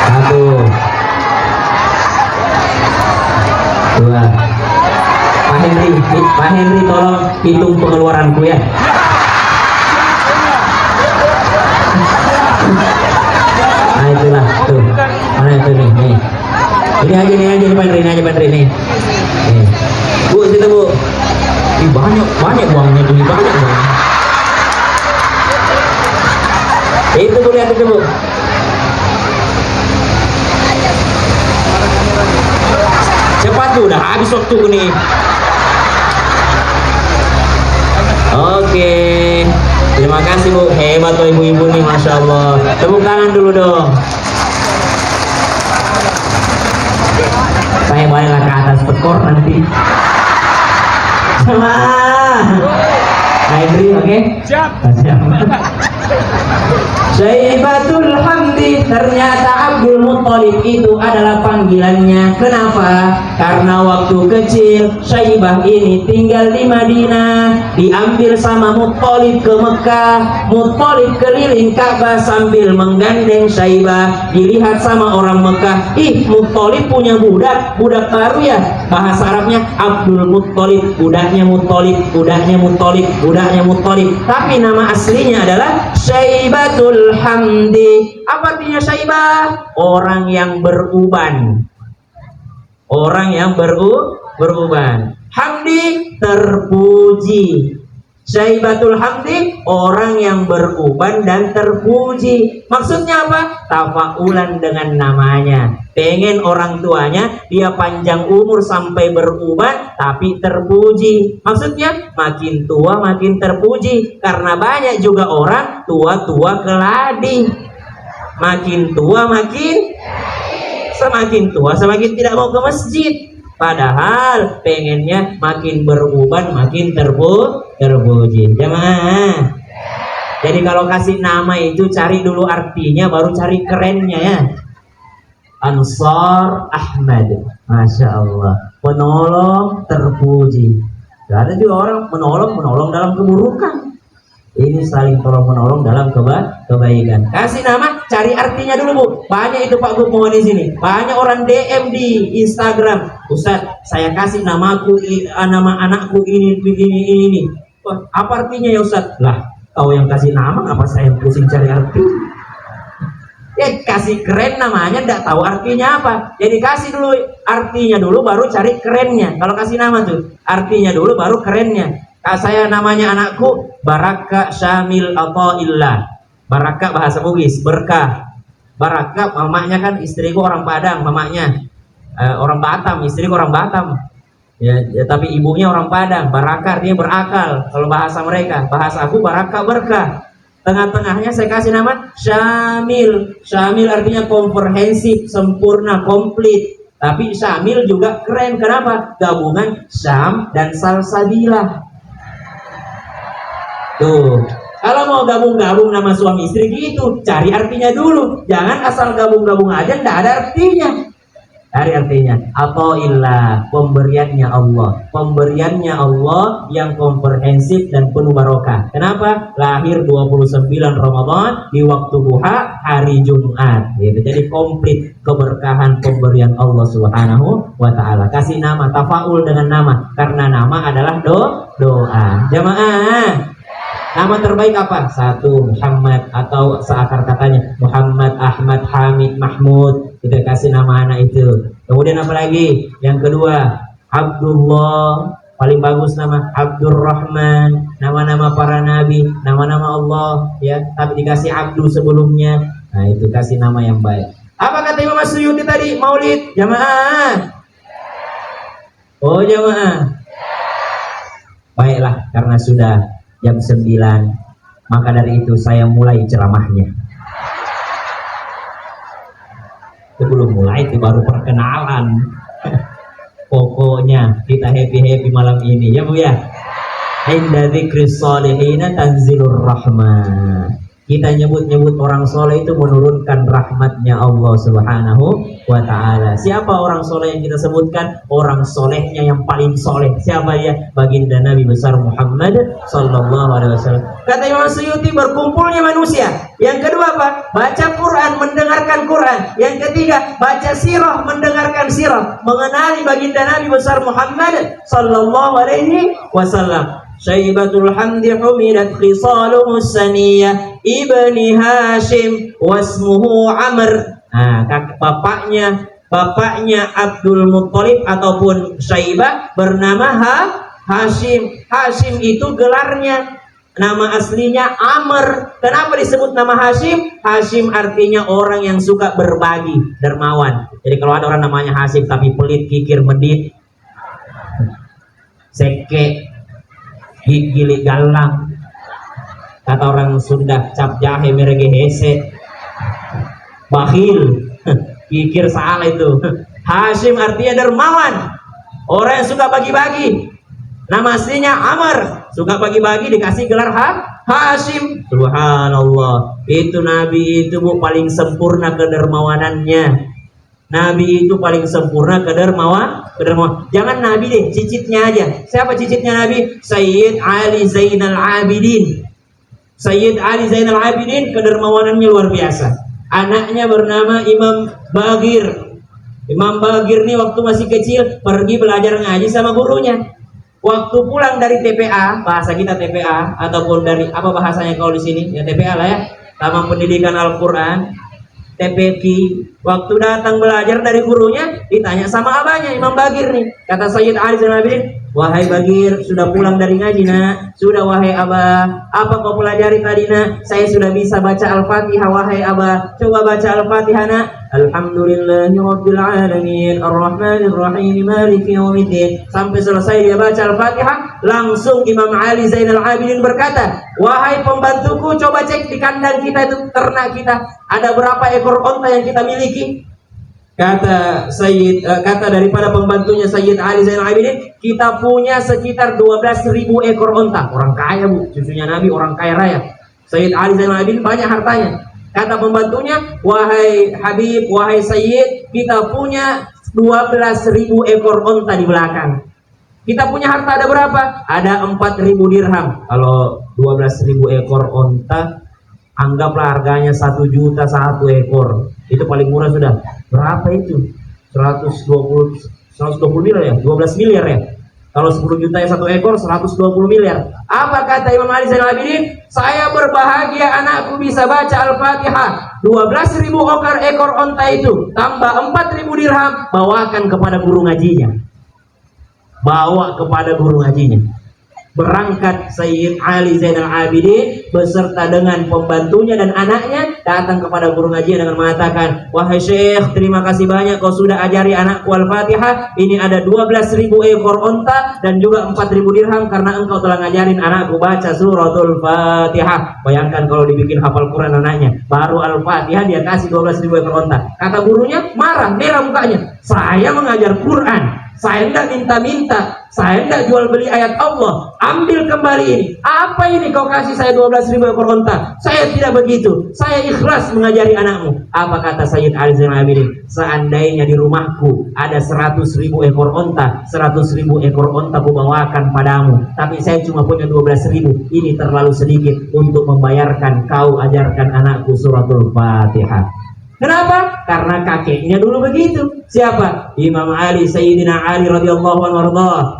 Satu, dua. Pak Henry tolong hitung pengeluaranku ya. Nah itulah tuh. Mana itu nih? Ini aja Pak Henry nih. Bu, situ Bu. Ih, banyak uangnya tuh, banyak uangnya. Itu Bu, lihat itu Bu. Cepat Bu, udah habis waktu nih. Oke, terima kasih Bu, hebat tuh ibu-ibu nih, Masya Allah. Tepuk tangan dulu dong. Saya baliklah ke atas tekor nanti. Sama Henry, oke? Siap. Saibatul Hamdi, ternyata Abdul Muttalib itu adalah panggilannya. Kenapa? Karena waktu kecil Saibah ini tinggal di Madinah, diambil sama Muttalib ke Mekah. Muttalib keliling Ka'bah sambil menggandeng Saibah. Dilihat sama orang Mekah, ih Muttalib punya budak baru ya. Bahasa Arabnya Abdul Muttalib, budaknya Muttalib. Tapi nama aslinya adalah Syaibatul hamdi. Apa artinya syaibah? Orang yang beruban. Orang yang beruban. Hamdi, terpuji. Syaibatul hamdi, orang yang beruban dan terpuji. Maksudnya apa? Tafaulan dengan namanya. Pengen orang tuanya dia panjang umur sampai beruban tapi terpuji. Maksudnya makin tua makin terpuji. Karena banyak juga orang tua-tua keladi. Makin tua semakin tua semakin tidak mau ke masjid. Padahal pengennya makin beruban makin terpuji. Jamaah. Jadi kalau kasih nama itu cari dulu artinya baru cari kerennya ya. Ansar Ahmad, Masya Allah, penolong terpuji. Gak ada juga orang menolong dalam keburukan. Ini saling tolong menolong dalam kebaikan. Kasih nama, cari artinya dulu Bu. Banyak itu Pak Gubernur di sini. Banyak orang DM di Instagram. Ustaz, saya kasih namaku, nama anakku ini. Wah, apa artinya ya Ustaz? Lah, kau yang kasih nama, apa saya yang pusing cari arti? Ya kasih keren namanya, nggak tahu artinya apa. Jadi kasih dulu artinya dulu, baru cari kerennya. Kalau kasih nama tuh, artinya dulu, baru kerennya. Saya namanya anakku Baraka Syamil Athaillah. Baraka bahasa Bugis, berkah. Baraka mamanya kan istriku orang Padang, mamanya orang Batam, istriku orang Batam. Ya, tapi ibunya orang Padang. Baraka artinya berakal kalau bahasa mereka. Bahasa aku Baraka berkah. Tengah-tengahnya saya kasih nama Syamil. Syamil artinya komprehensif, sempurna, komplit. Tapi Syamil juga keren. Kenapa? Gabungan Syam dan Salsabilah. Tuh, kalau mau gabung-gabung nama suami istri gitu, cari artinya dulu. Jangan asal gabung-gabung aja, nggak ada artinya. Cari artinya. Athaillah, pemberiannya Allah. Pemberiannya Allah yang komprehensif dan penuh barokah. Kenapa? Lahir 29 Ramadan di waktu duha hari Jumat. Gitu. Jadi komplit keberkahan pemberian Allah Subhanahu wa Ta'ala. Kasih nama, tafaul dengan nama. Karena nama adalah doa. Jamaah. Nama terbaik apa? Satu, Muhammad, atau seakar katanya Muhammad, Ahmad, Hamid, Mahmud. Kita kasih nama anak itu. Kemudian apa lagi? Yang kedua, Abdullah. Paling bagus nama Abdurrahman. Nama-nama para nabi, nama-nama Allah, ya. Tapi dikasih Abdul sebelumnya. Nah, itu kasih nama yang baik. Apa kata Imam Suyuti tadi? Maulid, jamaah. Oh, jamaah. Baiklah, karena sudah jam 9, maka dari itu saya mulai ceramahnya. Sebelum mulai itu baru perkenalan. Pokoknya kita happy malam ini ya Bu ya. Inda dzikris shalihina tanzilur rahmah. Kita nyebut-nyebut orang soleh itu menurunkan rahmatnya Allah Subhanahu wa Ta'ala. Siapa orang soleh yang kita sebutkan? Orang solehnya yang paling soleh. Siapa dia? Baginda Nabi besar Muhammad Sallallahu Alaihi Wasallam. Kata Imam Suyuti, berkumpulnya manusia. Yang kedua apa? Baca Quran, mendengarkan Quran. Yang ketiga, baca sirah, mendengarkan sirah, mengenali baginda Nabi besar Muhammad Sallallahu Alaihi Wasallam. Syaibatul hamdi humidat khisaluhu saniyah ibni Hashim wasmuhu Amr. Nah, bapaknya Abdul Muttalib ataupun Syaibah bernama Hashim. Hashim itu gelarnya. Nama aslinya Amr. Kenapa disebut nama Hashim? Hashim artinya orang yang suka berbagi, dermawan. Jadi kalau ada orang namanya Hashim tapi pelit, kikir, medit, seke, gigi galang, kata orang Sunda, cap jahe merege hese, bakhil, kikir salah itu. Hashim artinya dermawan, orang yang suka bagi-bagi. Nama aslinya Amr, suka bagi-bagi, dikasih gelar Hashim. Subhanallah, itu Nabi itu Bu paling sempurna kedermawanannya. Nabi itu paling sempurna kedermawan. Jangan Nabi deh, cicitnya aja. Siapa cicitnya Nabi? Sayyid Ali Zainal Abidin. Sayyid Ali Zainal Abidin kedermawanannya luar biasa. Anaknya bernama Imam Bagir. Imam Bagir nih waktu masih kecil pergi belajar ngaji sama gurunya. waktu pulang dari TPA, bahasa kita TPA ataupun dari apa bahasanya kalau di sini ya TPA lah ya, Taman Pendidikan Al-Quran, TPQ, waktu datang belajar dari gurunya ditanya sama abahnya Imam Bagir nih, kata Sayyid Ali Zainal Abidin, wahai Bagir, sudah pulang dari ngaji nak? Sudah wahai abah. Apa kau pelajari tadi nak? Saya sudah bisa baca Al-Fatihah wahai abah. Coba baca Al-Fatihah nak. Alhamdulillahi Rabbil Alamin Ar-Rahmanir Rahim Maliki Yawmiddin. Sampai selesai dia baca Al-Fatihah, langsung Imam Ali Zainal Abidin berkata, wahai pembantuku, coba cek di kandang kita itu, ternak kita, ada berapa ekor onta yang kita miliki? Kata daripada pembantunya Sayyid Ali Zainal Abidin, kita punya sekitar 12.000 ekor onta. Orang kaya bu, cucunya Nabi orang kaya raya. Sayyid Ali Zainal Abidin banyak hartanya. Kata pembantunya, wahai Habib, wahai Sayyid, kita punya 12.000 ekor onta di belakang. Kita punya harta ada berapa? Ada 4.000 dirham. Kalau 12.000 ekor onta, anggaplah harganya 1 juta 1 ekor. Itu paling murah sudah. Berapa itu? 120 miliar ya? 12 miliar ya? Kalau 10 juta ya 1 ekor, 120 miliar. Apa kata Imam Ali Zainal Abidin? Saya berbahagia anakku bisa baca Al-Fatihah. 12.000 ekor onta itu tambah 4.000 dirham, bawakan kepada guru ngajinya. Bawa kepada guru ngajinya. Berangkat Sayyid Ali Zainal Abidin beserta dengan pembantunya dan anaknya datang kepada guru ngaji dengan mengatakan, wahai Syekh, terima kasih banyak kau sudah ajari anakku Al-Fatihah. Ini ada 12.000 ekor onta dan juga 4.000 dirham karena engkau telah ngajarin anakku baca suratul Fatihah. Bayangkan kalau dibikin hafal Quran anaknya, baru Al-Fatihah dia kasih 12.000 ekor onta. Kata gurunya marah, merah mukanya. Saya mengajar Quran, saya tidak minta-minta, saya tidak jual beli ayat Allah. Ambil kembali ini. Apa ini kau kasih saya 12.000 ekor onta? Saya tidak begitu. Saya ikhlas mengajari anakmu. Apa kata Sayyid Ali Zainal Abidin? Seandainya di rumahku ada 100.000 ekor onta, 100.000 ekor onta ku bawakan padamu. Tapi saya cuma punya 12.000. Ini terlalu sedikit untuk membayarkan kau ajarkan anakku suratul Fatihah. Kenapa? Karena kakeknya dulu begitu. Siapa? Imam Ali, Sayyidina Ali radhiyallahu anhu.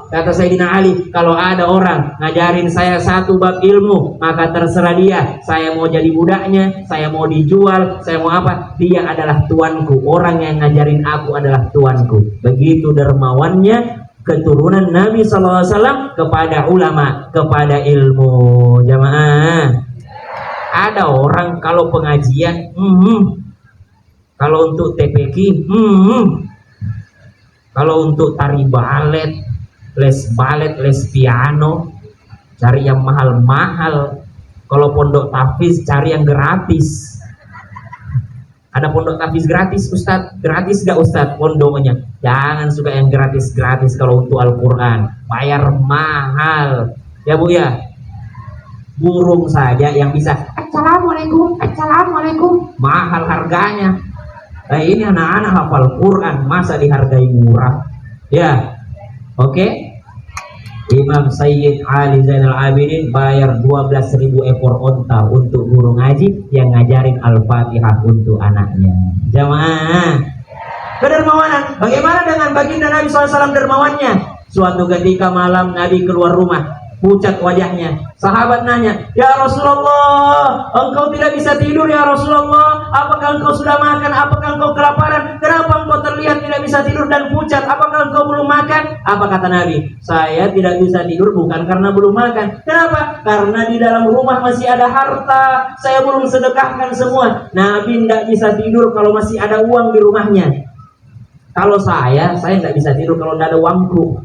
Kata Sayyidina Ali, kalau ada orang ngajarin saya 1 bab ilmu, maka terserah dia. Saya mau jadi budaknya, saya mau dijual, saya mau apa? Dia adalah tuanku. Orang yang ngajarin aku adalah tuanku. Begitu dermawannya keturunan Nabi SAW kepada ulama, kepada ilmu. Jamaah, ada orang kalau pengajian, kalau untuk TPQ, kalau untuk tari balet, les piano, cari yang mahal-mahal. Kalau pondok tahfiz, cari yang gratis. Ada pondok tahfiz gratis, Ustadz? Gratis gak Ustadz pondoknya? Jangan suka yang gratis-gratis. Kalau untuk Al-Quran, bayar mahal. Ya Bu ya? Burung saja yang bisa Assalamualaikum, Assalamualaikum, mahal harganya. Nah, ini anak-anak hafal Quran masa dihargai murah? Ya, oke. Imam Sayyid Ali Zainal Abidin bayar 12.000 ekor onta untuk guru ngaji yang ngajarin Al-Fatihah untuk anaknya. Jamaah, kedermawanan. Bagaimana dengan baginda Nabi SAW dermawannya? Suatu ketika malam Nabi keluar rumah, pucat wajahnya. Sahabat nanya, ya Rasulullah, engkau tidak bisa tidur ya Rasulullah? Apakah engkau sudah makan? Apakah engkau kelaparan? Kenapa engkau terlihat tidak bisa tidur dan pucat? Apakah engkau belum makan? Apa kata Nabi? Saya tidak bisa tidur bukan karena belum makan. Kenapa? Karena di dalam rumah masih ada harta, saya belum sedekahkan semua. Nabi tidak bisa tidur kalau masih ada uang di rumahnya. Kalau saya tidak bisa tidur kalau tidak ada uangku.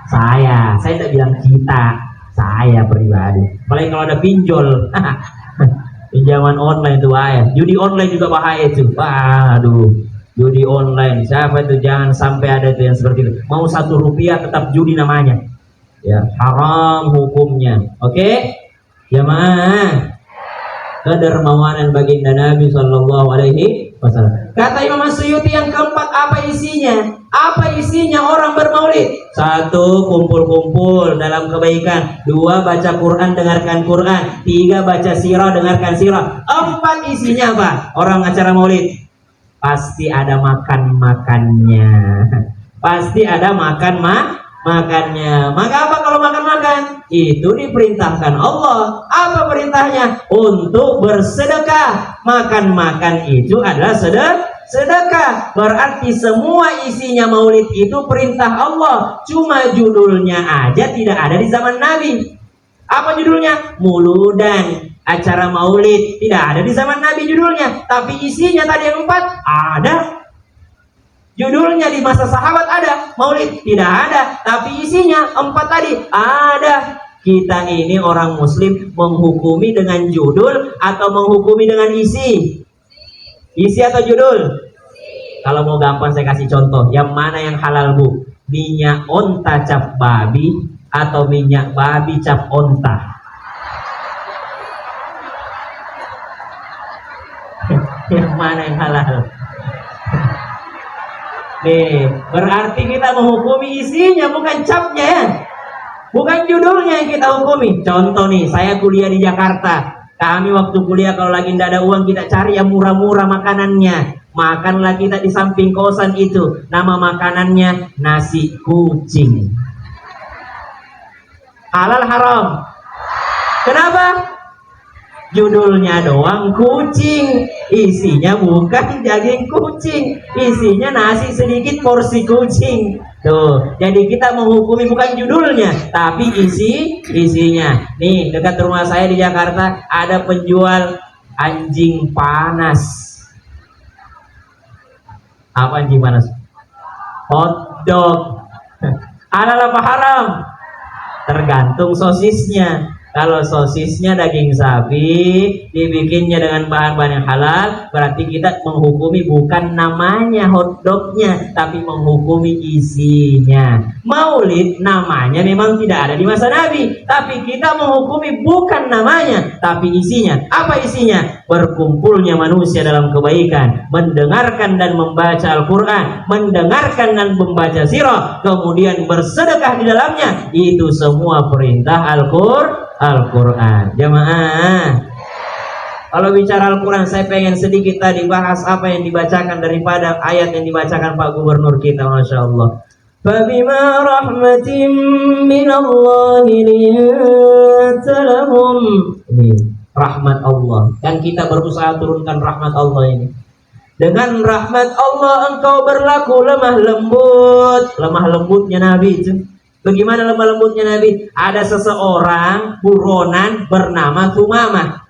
Saya tidak bilang kita, saya pribadi. Apalagi kalau ada pinjol, pinjaman online itu bahaya. Judi online juga bahaya itu. Waduh, judi online. Siapa itu? Jangan sampai ada itu yang seperti itu. Mau 1 rupiah tetap judi namanya. Ya, haram hukumnya. Oke? Jamaah. Kedermawanan baginda Nabi Sallallahu Alaihi Wasallam. Kata Imam Suyuti yang keempat, apa isinya? Apa isinya orang bermaulid? 1, kumpul-kumpul dalam kebaikan. 2, baca Quran, dengarkan Quran. 3, baca sirah, dengarkan sirah. 4, isinya apa? Orang acara maulid pasti ada makan-makannya. Pasti ada makannya. Maka apa kalau makan-makan? Itu diperintahkan Allah. Apa perintahnya? Untuk bersedekah. Makan-makan itu adalah sedekah. Berarti semua isinya maulid itu perintah Allah. Cuma judulnya aja tidak ada di zaman Nabi. Apa judulnya? Muludan. Acara maulid. Tidak ada di zaman Nabi judulnya. Tapi isinya tadi yang 4 ada. Judulnya di masa sahabat ada, maulid tidak ada, tapi isinya 4 tadi ada. Kita ini orang muslim menghukumi dengan judul atau menghukumi dengan isi? Isi atau judul? Kalau mau gampang saya kasih contoh. Yang mana yang halal, Bu? Minyak onta cap babi atau minyak babi cap onta? Yang mana yang halal? Nih, berarti kita menghukumi isinya, bukan capnya ya. Bukan judulnya yang kita hukumi. Contoh nih, saya kuliah di Jakarta. Kami waktu kuliah kalau lagi tidak ada uang, kita cari yang murah-murah makanannya. Makanlah kita di samping kosan itu. Nama makanannya nasi kucing. Halal haram? Kenapa? Judulnya doang kucing, isinya bukan daging kucing, isinya nasi sedikit porsi kucing. Tuh, jadi kita menghukumi bukan judulnya, tapi isinya. Nih, dekat rumah saya di Jakarta ada penjual anjing panas. Apa anjing panas? Hot dog. Halal apa haram? Tergantung sosisnya. Kalau sosisnya daging sapi, dibikinnya dengan bahan-bahan yang halal, berarti kita menghukumi bukan namanya hotdognya, tapi menghukumi isinya. Maulid namanya memang tidak ada di masa Nabi, tapi kita menghukumi bukan namanya, tapi isinya. Apa isinya? Berkumpulnya manusia dalam kebaikan, mendengarkan dan membaca Al-Quran, mendengarkan dan membaca sirah, kemudian bersedekah di dalamnya. Itu semua perintah Al-Quran. Jamaah, kalau bicara Al-Quran, saya pengen sedikit tadi bahas apa yang dibacakan daripada ayat yang dibacakan Pak Gubernur kita, Masya Allah. Fabima rahmatin minallahi linta lahum. Ini rahmat Allah, dan kita berusaha turunkan rahmat Allah ini. Dengan rahmat Allah engkau berlaku lemah lembut. Lemah lembutnya Nabi itu. Bagaimana lemah lembutnya Nabi? Ada seseorang buronan bernama Sumamah.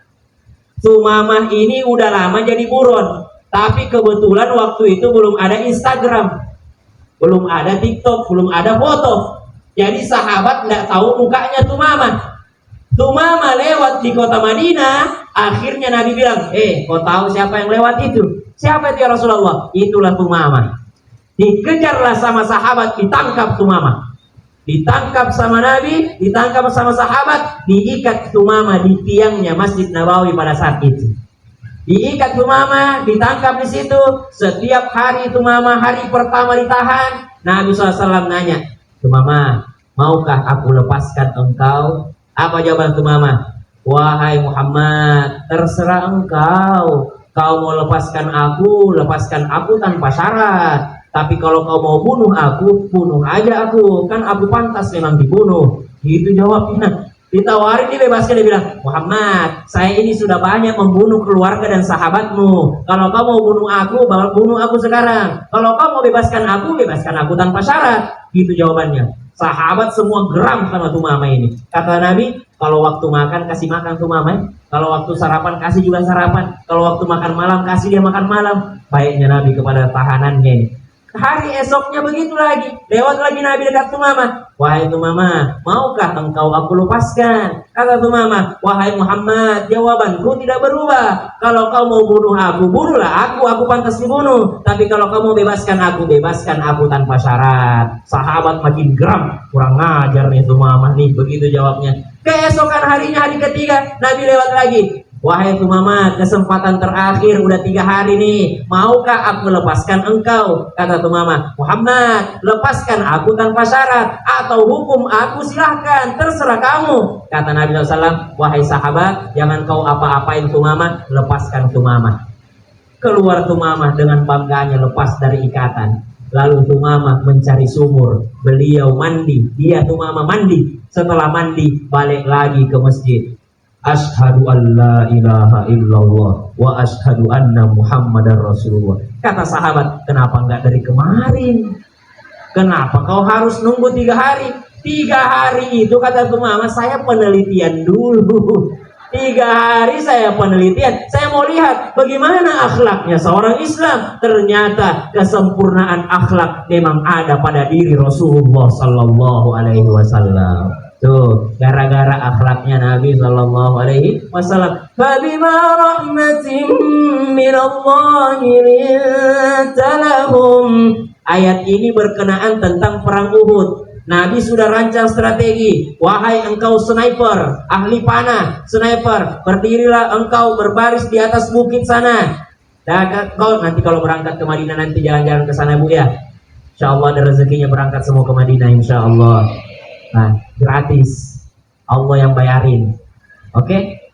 Sumamah ini udah lama jadi buron, tapi kebetulan waktu itu belum ada Instagram, belum ada TikTok, belum ada foto. Jadi sahabat tidak tahu mukanya Sumamah. Sumamah lewat di kota Madinah. Akhirnya Nabi bilang, kau tahu siapa yang lewat itu? Siapa itu ya Rasulullah? Itulah Sumamah. Dikejarlah sama sahabat, ditangkap Sumamah. Ditangkap sama Nabi, ditangkap sama sahabat, diikat Sumamah di tiangnya Masjid Nabawi pada saat itu. Diikat Sumamah, ditangkap di situ. Setiap hari Sumamah, hari pertama ditahan, Nabi SAW nanya, Sumamah, maukah aku lepaskan engkau? Apa jawaban Sumamah? Wahai Muhammad, terserah engkau. Kau mau lepaskan aku tanpa syarat. Tapi kalau kau mau bunuh aku, bunuh aja aku. Kan aku pantas memang dibunuh. Gitu jawabnya. Ditawarin, dibebaskan. Dia bilang, Muhammad, saya ini sudah banyak membunuh keluarga dan sahabatmu. Kalau kau mau bunuh aku sekarang. Kalau kau mau bebaskan aku tanpa syarat. Gitu jawabannya. Sahabat semua geram sama Sumamah ini. Kata Nabi, kalau waktu makan kasih makan Sumamah. Kalau waktu sarapan kasih juga sarapan. Kalau waktu makan malam kasih dia makan malam. Baiknya Nabi kepada tahanannya ini. Hari esoknya begitu lagi, lewat lagi Nabi dekat Sumamah. Wahai Sumamah, maukah engkau aku lepaskan? Kata Sumamah, wahai Muhammad, jawabanku tidak berubah. Kalau kau mau bunuh aku, bunuhlah aku pantas dibunuh. Tapi kalau kau mau bebaskan aku tanpa syarat. Sahabat makin geram, kurang ngajar nih Sumamah nih, begitu jawabnya. Keesokan harinya, hari ketiga, Nabi lewat lagi. Wahai Sumamah, kesempatan terakhir udah 3 hari nih. Maukah aku lepaskan engkau? Kata Sumamah, Muhammad, lepaskan aku tanpa syarat atau hukum aku silahkan, terserah kamu. Kata Nabi SAW, wahai sahabat, jangan kau apa-apain Sumamah, lepaskan Sumamah. Keluar Sumamah dengan banggaannya lepas dari ikatan. Lalu Tumamah mencari sumur, beliau mandi, dia Tumamah mandi. Setelah mandi balik lagi ke masjid. Asyhadu an la ilaha illallah wa asyhadu anna Muhammadar Rasulullah. Kata sahabat, kenapa enggak dari kemarin? Kenapa kau harus nunggu 3 hari? 3 hari itu kata Tumamah, saya penelitian dulu. 3 hari saya penelitian, saya mau lihat bagaimana akhlaknya seorang Islam. Ternyata kesempurnaan akhlak memang ada pada diri Rasulullah Sallallahu Alaihi Wasallam. Tuh, gara-gara akhlaknya Nabi Sallallahu Alaihi Wasallam. Fabima rahmatin minallahi linta lahum. Ayat ini berkenaan tentang perang Uhud. Nabi sudah rancang strategi. Wahai engkau sniper, ahli panah, sniper, berdirilah engkau berbaris di atas bukit sana. Dan kau nanti kalau berangkat ke Madinah nanti jalan-jalan ke sana Bu ya. Insya Allah ada rezekinya berangkat semua ke Madinah Insya Allah. Nah, gratis. Allah yang bayarin. Oke?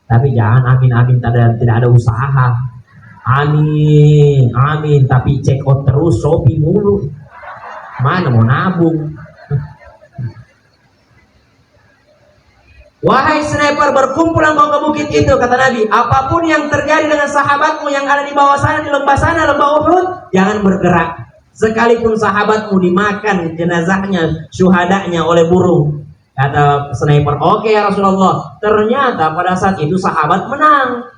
Tapi jangan amin-amin tidak ada usaha. Amin, amin, tapi check out terus, Shopee mulu. Mana mau nabung? Wahai sniper, berkumpul engkau ke bukit itu, kata Nabi. Apapun yang terjadi dengan sahabatmu yang ada di bawah sana, di lembah Uhud, jangan bergerak. Sekalipun sahabatmu dimakan jenazahnya, syuhadanya oleh burung. Kata sniper, oke ya Rasulullah. Ternyata pada saat itu sahabat menang.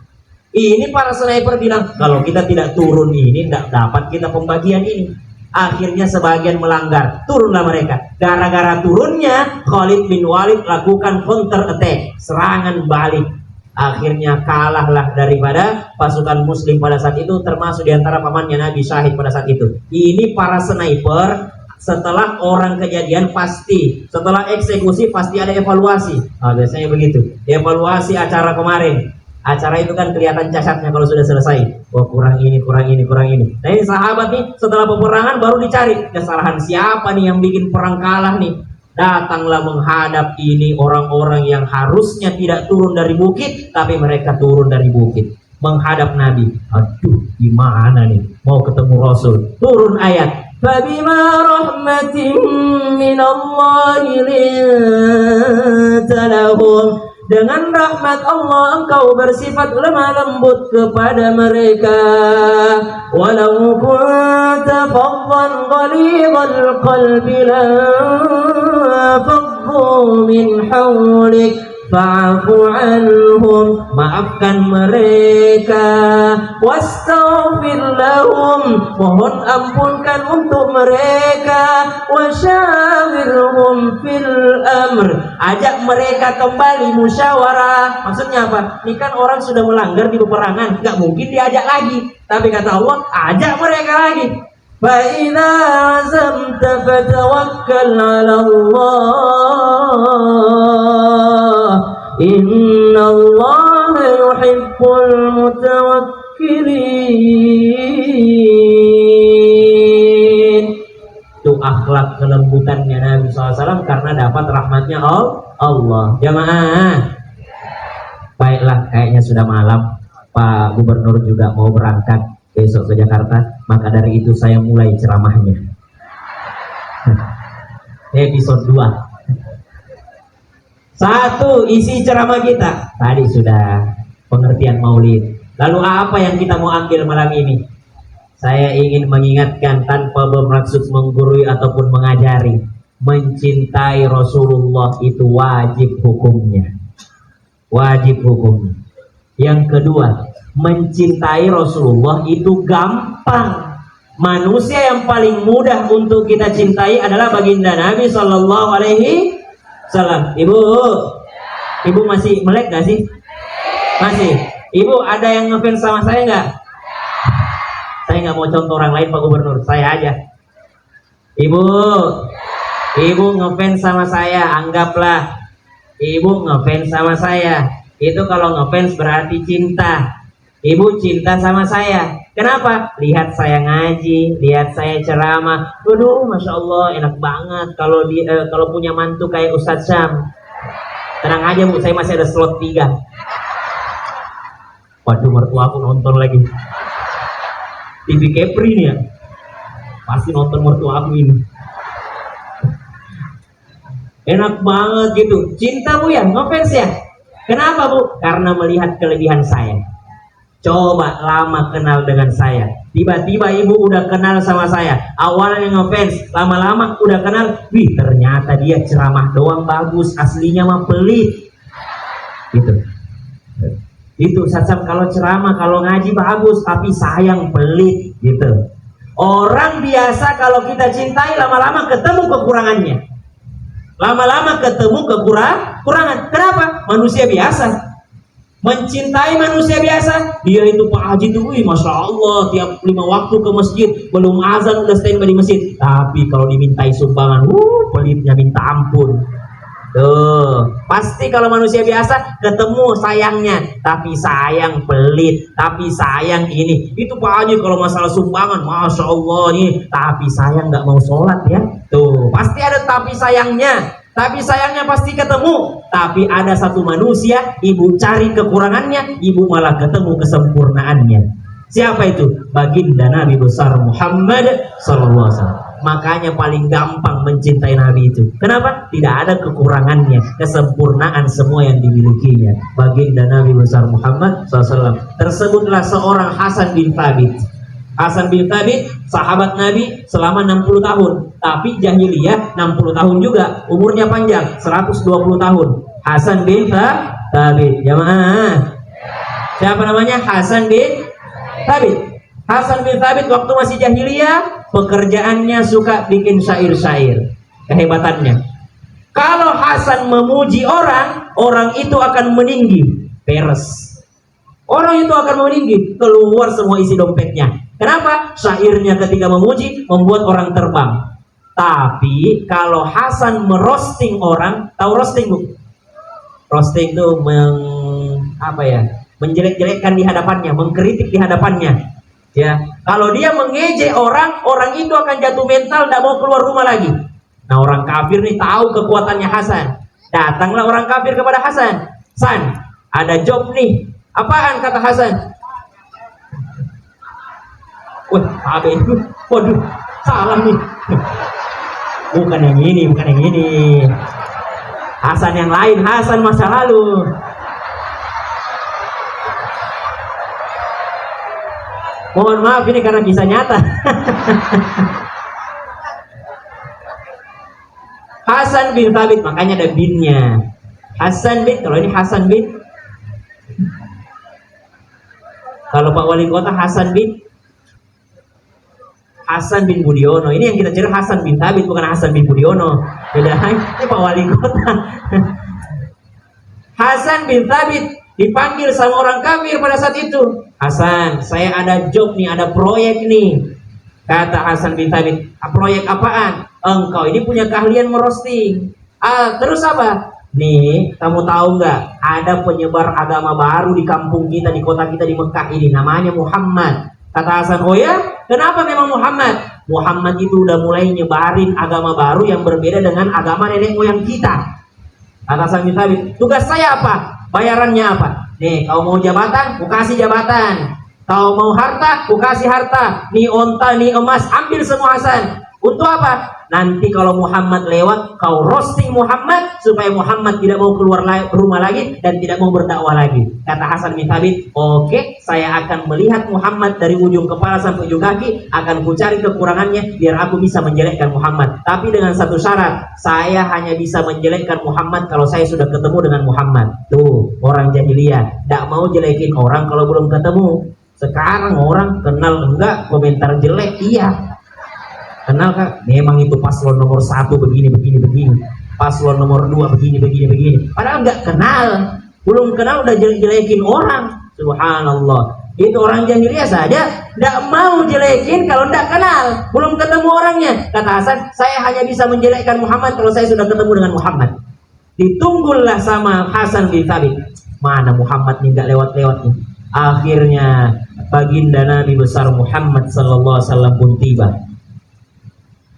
Ini para sniper bilang, kalau kita tidak turun ini, tidak dapat kita pembagian ini. Akhirnya sebagian melanggar, turunlah mereka. Gara-gara turunnya, Khalid bin Walid lakukan counter attack, serangan balik. Akhirnya kalahlah daripada pasukan muslim pada saat itu, termasuk diantara pamannya Nabi syahid pada saat itu. Ini para sniper, setelah orang kejadian pasti, setelah eksekusi pasti ada evaluasi. Biasanya begitu, evaluasi acara kemarin. Acara itu kan kelihatan cacatnya kalau sudah selesai. Wah, kurang ini, kurang ini, kurang ini. Nah ini sahabat nih, setelah peperangan baru dicari kesalahan siapa nih yang bikin perang kalah nih. Datanglah menghadap ini orang-orang yang harusnya tidak turun dari bukit, tapi mereka turun dari bukit menghadap Nabi. Aduh, gimana nih mau ketemu Rasul? Turun ayat, fabima rahmatin minallahi linta lahum. Dengan rahmat Allah engkau bersifat lemah lembut kepada mereka. Walau kunta faddan ghalidhal qalbi lanfaddu min hawlik fa'fu anhum. Maafkan mereka. Wastaghfir lahum. Mohon ampunkan untuk mereka. Wasyawirhum fil amr. Ajak mereka kembali musyawarah. Maksudnya apa? Ini kan orang sudah melanggar di peperangan, nggak mungkin diajak lagi. Tapi kata Allah, ajak mereka lagi. Fa idza azamta fatawakkal 'ala Allah. Innallaha yuhibbul mutawakkilin. Itu akhlak kelembutannya Nabi SAW karena dapat rahmatnya Allah. Jamaah, baiklah, kayaknya sudah malam. Pak Gubernur juga mau berangkat besok ke Jakarta, maka dari itu saya mulai ceramahnya. Episode 2. 1. Isi ceramah kita tadi sudah pengertian maulid. Lalu apa yang kita mau ambil malam ini? Saya ingin mengingatkan tanpa bermaksud menggurui ataupun mengajari. Mencintai Rasulullah itu wajib hukumnya. Wajib hukumnya. Yang kedua, mencintai Rasulullah itu gampang. Manusia yang paling mudah untuk kita cintai adalah baginda Nabi Sallallahu Alaihi Wasallam. Ibu masih melek gak sih? Masih. Ibu ada yang ngefans sama saya nggak? Saya nggak mau contoh orang lain Pak Gubernur, saya aja. Ibu ngefans sama saya, anggaplah ibu ngefans sama saya. Itu kalau ngefans berarti cinta. Ibu cinta sama saya. Kenapa? Lihat saya ngaji, lihat saya ceramah. Waduh, masya Allah, enak banget kalau punya mantu kayak Ustadz Syam. Tenang aja Bu, saya masih ada slot 3. Waduh, mertua aku nonton lagi. TV Kepri nih ya. pasti nonton mertua aku ini. Enak banget gitu. Cinta Bu ya, ngefans ya. Kenapa Bu? Karena melihat kelebihan saya. Coba lama kenal dengan saya, tiba-tiba ibu udah kenal sama saya. Awalnya ngefans, lama-lama udah kenal. Wih, ternyata dia ceramah doang bagus, aslinya mah pelit. Gitu. Itu Satsam kalau ceramah, kalau ngaji bagus, tapi sayang pelit. Gitu. Orang biasa kalau kita cintai, lama-lama ketemu kekurangannya. Lama-lama ketemu kekurangan. Kenapa? Manusia biasa. Mencintai manusia biasa, dia itu Pak Haji tuh, masya Allah, tiap 5 waktu ke masjid, belum azan udah standby di masjid. Tapi kalau dimintai sumbangan, pelitnya minta ampun. Tuh, pasti kalau manusia biasa ketemu sayangnya, tapi sayang pelit, tapi sayang ini. Itu Pak Haji kalau masalah sumbangan, masya Allah nih, tapi sayang nggak mau sholat ya. Tuh, pasti ada tapi sayangnya. Tapi sayangnya pasti ketemu. Tapi ada satu manusia, ibu cari kekurangannya, ibu malah ketemu kesempurnaannya. Siapa itu? Baginda Nabi besar Muhammad SAW. Makanya paling gampang mencintai Nabi itu. Kenapa? Tidak ada kekurangannya, kesempurnaan semua yang dimilikinya. Baginda Nabi besar Muhammad SAW. Tersebutlah seorang Hasan bin Thabit. Hasan bin Thabit, sahabat Nabi selama 60 tahun. Tapi jahiliyah 60 tahun juga. Umurnya panjang, 120 tahun. Hasan bin Thabit. Jamaah. Siapa namanya? Hasan bin Thabit. Hasan bin Thabit waktu masih jahiliyah, pekerjaannya suka bikin syair-syair. Kehebatannya. Kalau Hasan memuji orang, orang itu akan meninggi. Peres. Orang itu akan meninggi, keluar semua isi dompetnya. Kenapa? Syairnya ketika memuji membuat orang terbang. Tapi kalau Hasan merosting orang, tahu roasting Bu? Roasting itu menjelek-jelekkan di hadapannya, mengkritik di hadapannya. Ya, kalau dia mengejek orang, orang itu akan jatuh mental, tidak mau keluar rumah lagi. Nah, orang kafir nih tahu kekuatannya Hasan. Datanglah orang kafir kepada Hasan. San, ada job nih. Apaan kata Hasan? Wah, apa itu? Waduh, salah nih. Bukan yang ini, bukan yang ini. Hasan yang lain, Hasan masa lalu. Mohon maaf ini karena kisah nyata. Hasan bin Thabit, makanya ada binnya. Hasan bin, kalau ini Hasan bin. Kalau Pak Wali Kota Hasan bin Budiono. Ini yang kita cari Hasan bin Thabit, bukan Hasan bin Budiono. Beda, ini Pak Wali Kota. Hasan bin Thabit dipanggil sama orang kafir pada saat itu. Hasan, saya ada job nih, ada proyek nih. Kata Hasan bin Thabit, proyek apaan? Engkau ini punya keahlian merosting. Terus apa? Nih, kamu tahu nggak? Ada penyebar agama baru di kampung kita, di kota kita, di Mekah ini. Namanya Muhammad. Kata Hasan, oh ya? Kenapa memang Muhammad? Muhammad itu udah mulai nyebarin agama baru yang berbeda dengan agama nenek moyang kita. Kata Hasan bin Thabit, tugas saya apa? Bayarannya apa? Nih, kau mau jabatan? Ku kasih jabatan. Kau mau harta? Ku kasih harta. Nih onta, nih emas, ambil semua Hasan. Untuk apa? Nanti kalau Muhammad lewat, kau roasting Muhammad supaya Muhammad tidak mau keluar rumah lagi dan tidak mau berdakwah lagi. Kata Hasan bin Thabit, oke, saya akan melihat Muhammad dari ujung kepala sampai ujung kaki, akan ku cari kekurangannya biar aku bisa menjelekkan Muhammad. Tapi dengan satu syarat, saya hanya bisa menjelekkan Muhammad kalau saya sudah ketemu dengan Muhammad. Tuh, orang jahiliyah, tidak mau jelekin orang kalau belum ketemu. Sekarang orang kenal enggak, komentar jelek, iya. Kenal kan? Memang itu paslon nomor 1 begini. Paslon nomor 2 begini. Padahal nggak kenal. Belum kenal udah jelek-jelekin orang. Subhanallah. Itu orang jahiliyah saja nggak mau jelekin kalau nggak kenal. Belum ketemu orangnya. Kata Hasan, saya hanya bisa menjelekkan Muhammad kalau saya sudah ketemu dengan Muhammad. Ditunggulah sama Hasan bin Thabit. Mana Muhammad nih nggak lewat-lewat nih. Akhirnya baginda Nabi besar Muhammad sallallahu alaihi wasallam pun tiba.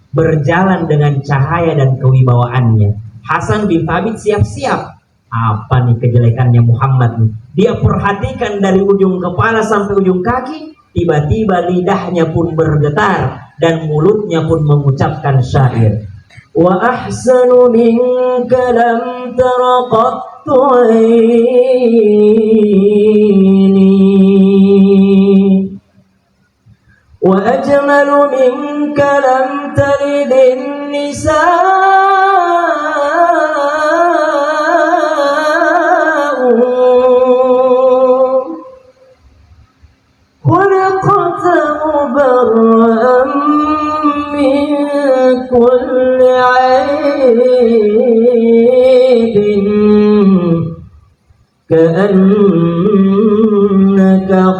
Berjalan dengan cahaya dan kewibawaannya. Hasan bin Thabit siap-siap. Apa nih kejelekannya Muhammad nih? Dia perhatikan dari ujung kepala sampai ujung kaki. Tiba-tiba lidahnya pun bergetar. dan mulutnya pun mengucapkan syair. Wa ahsanu minka lam tara qattu aini wa ajmalu minka lam talidin nisa'u khuliqta mubarra'an min kulli 'aibin ka'annaka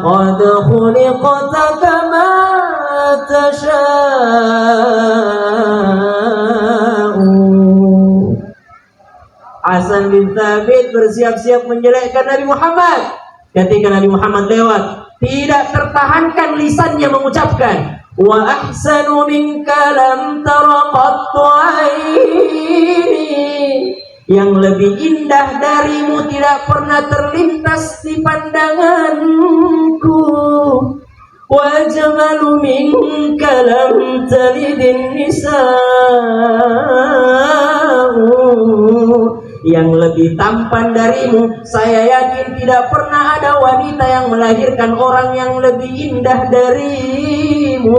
qad khuliqta kama tasha'u. Hasan bin Thabit bersiap-siap menjelekkan Nabi Muhammad. Ketika Nabi Muhammad lewat, tidak tertahankan lisannya mengucapkan, wa ahsanu minka lam tara qattu aini, yang lebih indah darimu tidak pernah terlintas di pandanganku. Wa jamalu minka lam talidin nisa'u, yang lebih tampan darimu saya yakin tidak pernah ada wanita yang melahirkan orang yang lebih indah darimu.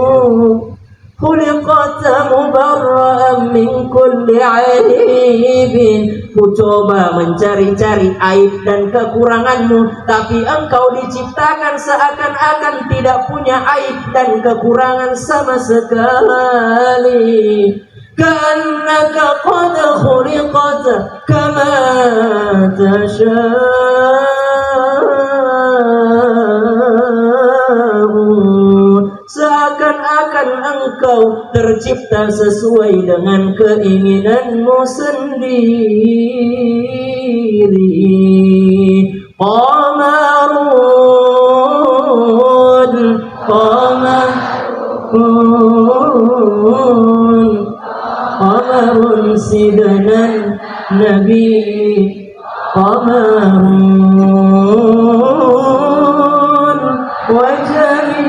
Khuliqta mubarra'an min kulli 'aibin, ku coba mencari-cari aib dan kekuranganmu, tapi engkau diciptakan seakan-akan tidak punya aib dan kekurangan sama sekali. Ka'annaka qad khuliqta kama tasha'u, seakan-akan engkau tercipta sesuai dengan keinginanmu sendiri. Qamarun qamarun sidanan nabi qamarun wajamil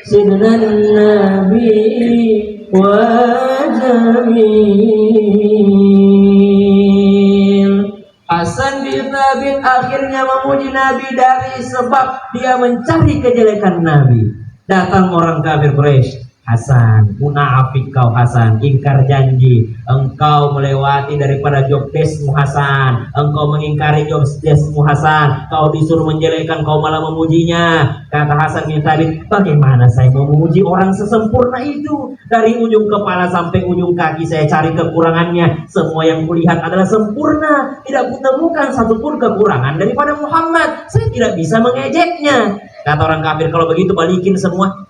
sidanan nabi wajamil. Hasan bin Thabit akhirnya memuji Nabi dari sebab dia mencari kejelekan Nabi. Datang orang kafir Quraisy, Hasan, munafik kau Hasan, ingkar janji, engkau melewati daripada job deskmu Hasan, engkau mengingkari job deskmu Hasan, kau disuruh menjelekkan, kau malah memujinya. Kata Hasan bin Thabit, bagaimana saya mau memuji orang sesempurna itu? Dari ujung kepala sampai ujung kaki saya cari kekurangannya, semua yang kulihat adalah sempurna, tidak kutemukan satupun kekurangan daripada Muhammad, saya tidak bisa mengejeknya. Kata orang kafir, kalau begitu balikin semua.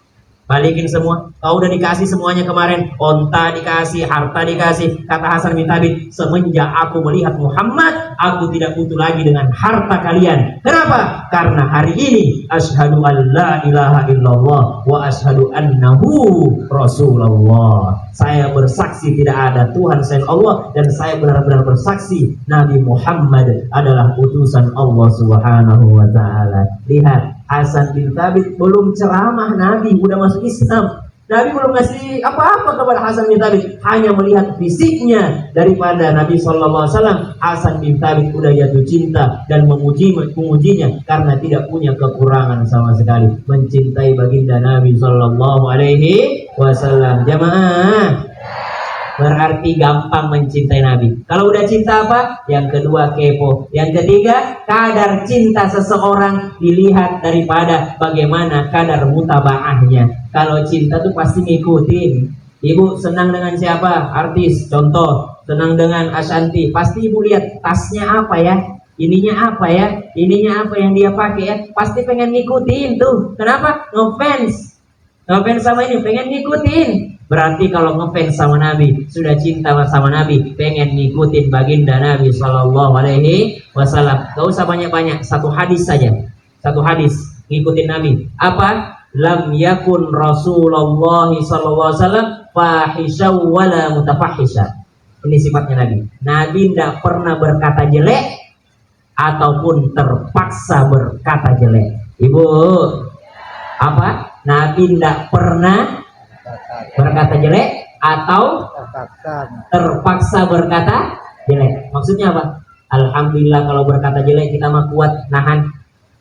Balikin semua, kau udah dikasih semuanya kemarin, onta dikasih, harta dikasih. Kata Hasan bin Thabit, semenjak aku melihat Muhammad, aku tidak butuh lagi dengan harta kalian. Kenapa? Karena hari ini asyhadu an la ilaha illallah wa asyhadu annahu rasulullah. Saya bersaksi tidak ada Tuhan selain Allah, dan saya benar-benar bersaksi Nabi Muhammad adalah utusan Allah Subhanahu wa taala. Lihat, Hasan bin Thabit belum ceramah Nabi udah masuk Islam. Nabi belum ngasih apa-apa kepada Hasan bin Thabit, hanya melihat fisiknya daripada Nabi sallallahu alaihi wasallam. Hasan bin Thabit udah jatuh cinta dan memujinya karena tidak punya kekurangan sama sekali, mencintai baginda Nabi sallallahu alaihi wasallam. Jamaah, berarti gampang mencintai Nabi. Kalau udah cinta apa? Yang kedua kepo. Yang ketiga, kadar cinta seseorang dilihat daripada bagaimana kadar mutabaahnya. Kalau cinta tuh pasti ngikutin. Ibu senang dengan siapa? Artis, contoh. Senang dengan Ashanti, pasti ibu lihat tasnya apa ya, ininya apa ya, ininya apa yang dia pakai ya. Pasti pengen ngikutin tuh. Kenapa? Ngefans sama ini, pengen ngikutin. Berarti kalau ngefans sama Nabi, sudah cinta sama Nabi, pengen ngikutin baginda Nabi sallallahu alaihi wasallam. Gak usah banyak-banyak, satu hadis saja. Satu hadis ngikutin Nabi. Apa? Lam yakun Rasulullah sallallahu alaihi wasallam fahisha wala mutafahisha. Ini sifatnya Nabi. Nabi tidak pernah berkata jelek ataupun terpaksa berkata jelek. Ibu, apa? Nabi tidak pernah berkata jelek atau terpaksa berkata jelek. Maksudnya apa? Alhamdulillah kalau berkata jelek kita mah kuat nahan.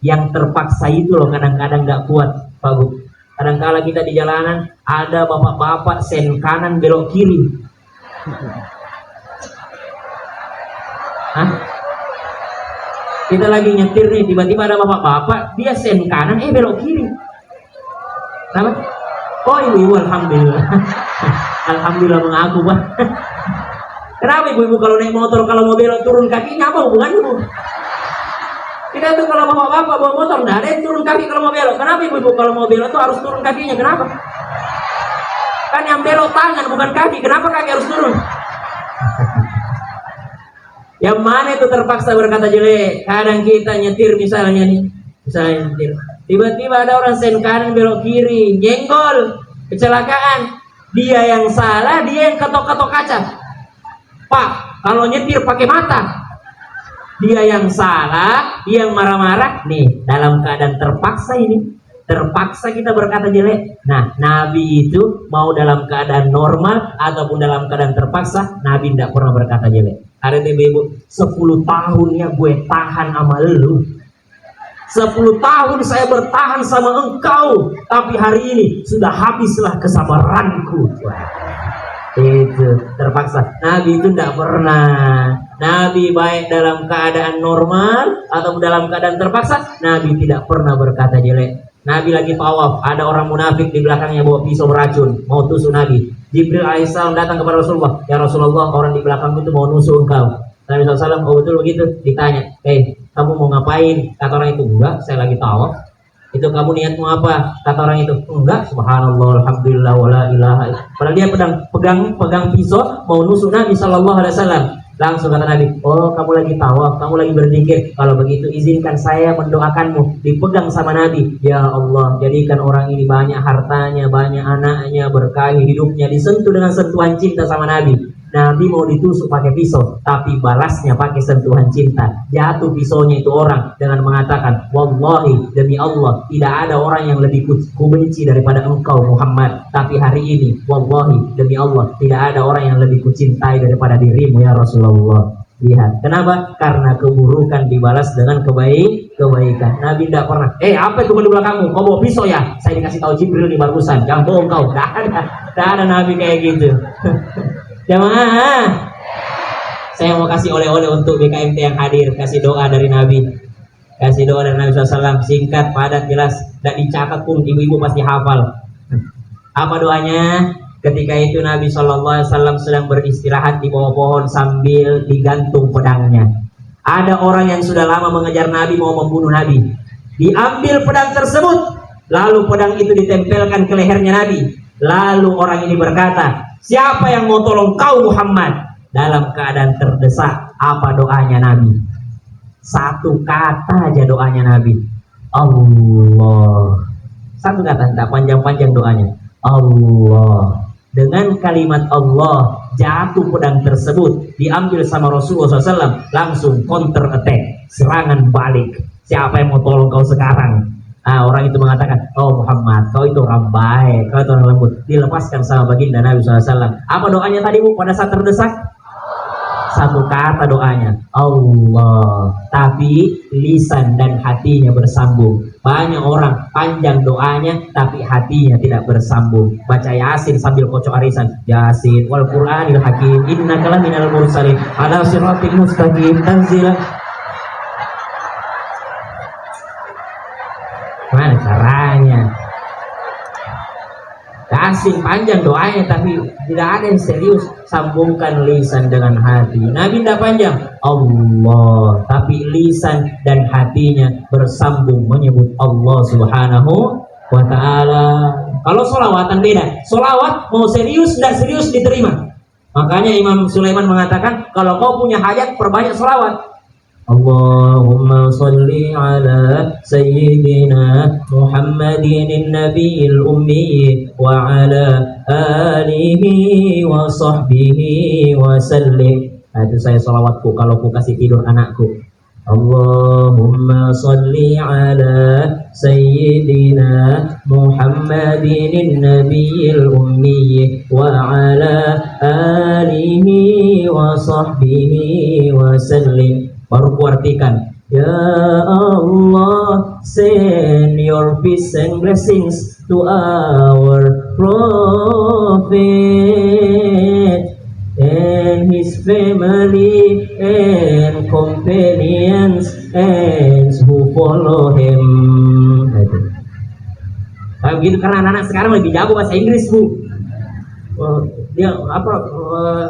Yang terpaksa itu loh kadang-kadang nggak kuat, Pak Bu. Kadang-kala kita di jalanan ada bapak-bapak sen kanan belok kiri. Hah? Kita lagi nyetir nih, tiba-tiba ada bapak-bapak dia sen kanan belok kiri. Kenapa? Oh ibu-ibu alhamdulillah. Alhamdulillah mengaku Pak. Kenapa ibu-ibu kalau naik motor kalau mau belok turun kakinya apa hubungannya Bu? Kita tuh kalau bapak-bapak bawa motor nggak ada yang turun kaki kalau mau belok. Kenapa ibu-ibu kalau mau belok tuh harus turun kakinya? Kenapa? Kan yang belok tangan bukan kaki. Kenapa kaki harus turun? Yang mana itu terpaksa berkata jelek? Kadang kita nyetir misalnya nih, misalnya nyetir, tiba-tiba ada orang sen kanan belok kiri, jenggol, kecelakaan. Dia yang salah, dia yang ketok-ketok kaca. Pak, kalau nyetir pakai mata. Dia yang salah, dia yang marah-marah. Nih, dalam keadaan terpaksa ini, terpaksa kita berkata jelek. Nah, Nabi itu mau dalam keadaan normal ataupun dalam keadaan terpaksa, Nabi tidak pernah berkata jelek. Ada ibu, 10 tahun ya gue tahan sama lu. 10 tahun saya bertahan sama engkau, tapi hari ini sudah habislah kesabaranku. Itu terpaksa. Nabi itu tidak pernah. Nabi baik dalam keadaan normal atau dalam keadaan terpaksa, Nabi tidak pernah berkata jelek. Nabi lagi tawaf, ada orang munafik di belakangnya bawa pisau beracun, mau tusuk Nabi. Jibril alaihissalam datang kepada Rasulullah, ya Rasulullah, orang di belakang itu mau nusuk engkau. Nabi SAW, oh betul begitu? Ditanya, kamu mau ngapain? Kata orang itu, enggak, saya lagi tawaf. Itu kamu niatmu apa? Kata orang itu, enggak, subhanallah, alhamdulillah, wala ilaha. Padahal dia pegang pisau mau nusuk Nabi SAW. Langsung kata Nabi, oh kamu lagi tawaf, kamu lagi berzikir. Kalau begitu izinkan saya mendoakanmu. Dipegang sama Nabi, ya Allah, jadikan orang ini banyak hartanya, banyak anaknya, berkahi hidupnya, disentuh dengan sentuhan cinta sama Nabi. Nabi mau ditusuk pakai pisau, tapi balasnya pakai sentuhan cinta. Jatuh pisaunya itu orang dengan mengatakan, wallahi, demi Allah, tidak ada orang yang lebih kubenci daripada engkau Muhammad. Tapi hari ini, wallahi, demi Allah, tidak ada orang yang lebih kucintai daripada dirimu ya Rasulullah. Lihat, kenapa? Karena keburukan dibalas dengan kebaikan. Nabi tidak pernah, apa itu di belakangmu? Kau bawa pisau ya? Saya dikasih tahu Jibril di barusan, jangan bohong kau. Tidak ada Nabi kayak gitu. Jamaah, saya mau kasih oleh-oleh untuk BKMT yang hadir. Kasih doa dari Nabi. Kasih doa dari Nabi SAW. Singkat, padat, jelas. Dan dicatat pun ibu-ibu pasti hafal. Apa doanya? Ketika itu Nabi SAW sedang beristirahat di bawah pohon sambil digantung pedangnya. Ada orang yang sudah lama mengejar Nabi, mau membunuh Nabi. Diambil pedang tersebut. Lalu pedang itu ditempelkan ke lehernya Nabi. Lalu orang ini berkata, siapa yang mau tolong kau Muhammad? Dalam keadaan terdesak, apa doanya Nabi? Satu kata aja doanya Nabi. Allah. Satu kata, tak panjang-panjang doanya. Allah. Dengan kalimat Allah, jatuh pedang tersebut, diambil sama Rasulullah SAW, langsung counter attack, serangan balik. Siapa yang mau tolong kau sekarang? Orang itu mengatakan, oh Muhammad, kau itu orang baik, kau itu orang lembut. Dilepaskan sama baginda Nabi SAW. Apa doanya tadi Bu pada saat terdesak? Satu kata doanya, Allah. Tapi lisan dan hatinya bersambung. Banyak orang panjang doanya, tapi hatinya tidak bersambung. Baca Yasin sambil kocok arisan. Yasin wal Qur'anil Hakim, innaka laminal mursalin ala siratil mustaqim tanzilan. Mana caranya? Yasin panjang doanya, tapi tidak ada yang serius. Sambungkan lisan dengan hati. Nabi tidak panjang Allah, tapi lisan dan hatinya bersambung menyebut Allah Subhanahu wa Ta'ala. Kalau solawatan beda. Solawat mau serius, tidak serius diterima. Makanya Imam Sulaiman mengatakan, kalau kau punya hajat, perbanyak solawat. Allahumma salli ala sayyidina Muhammadin nabiyil ummi wa ala alihi wa sahbihi wa sallim. Nah, itu saya salawatku kalau ku kasih tidur anakku. Allahumma salli ala sayyidina Muhammadin nabiyil ummi wa ala alihi wa sahbihi wa sallim. Baru kuartikan, ya Allah, send your peace and blessings to our prophet and his family and companions and who follow him. Nah, begitu karena anak-anak sekarang lebih jago bahasa Inggris, Bu. Dia apa?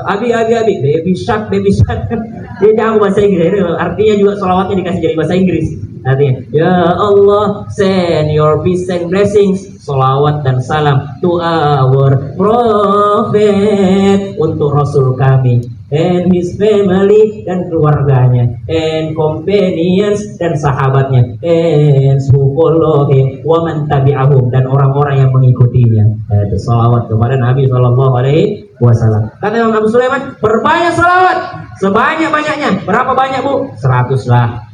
Abi, baby shark. Dia jago bahasa Inggris. Artinya juga sholawatnya dikasih jadi bahasa Inggris. Artinya, ya Allah, send your peace and blessings, sholawat dan salam to our prophet, untuk Rasul kami, and his family, dan keluarganya, and companions, dan sahabatnya, and who follow him, wa man tabi'ahum, dan orang-orang yang mengikutinya. Itu sholawat kepada Nabi Sallallahu Alaihi Wasallam. Kata Imam Abu Sulaiman, berbanyak sholawat, sebanyak-banyaknya. Berapa banyak, Bu? 100 lah.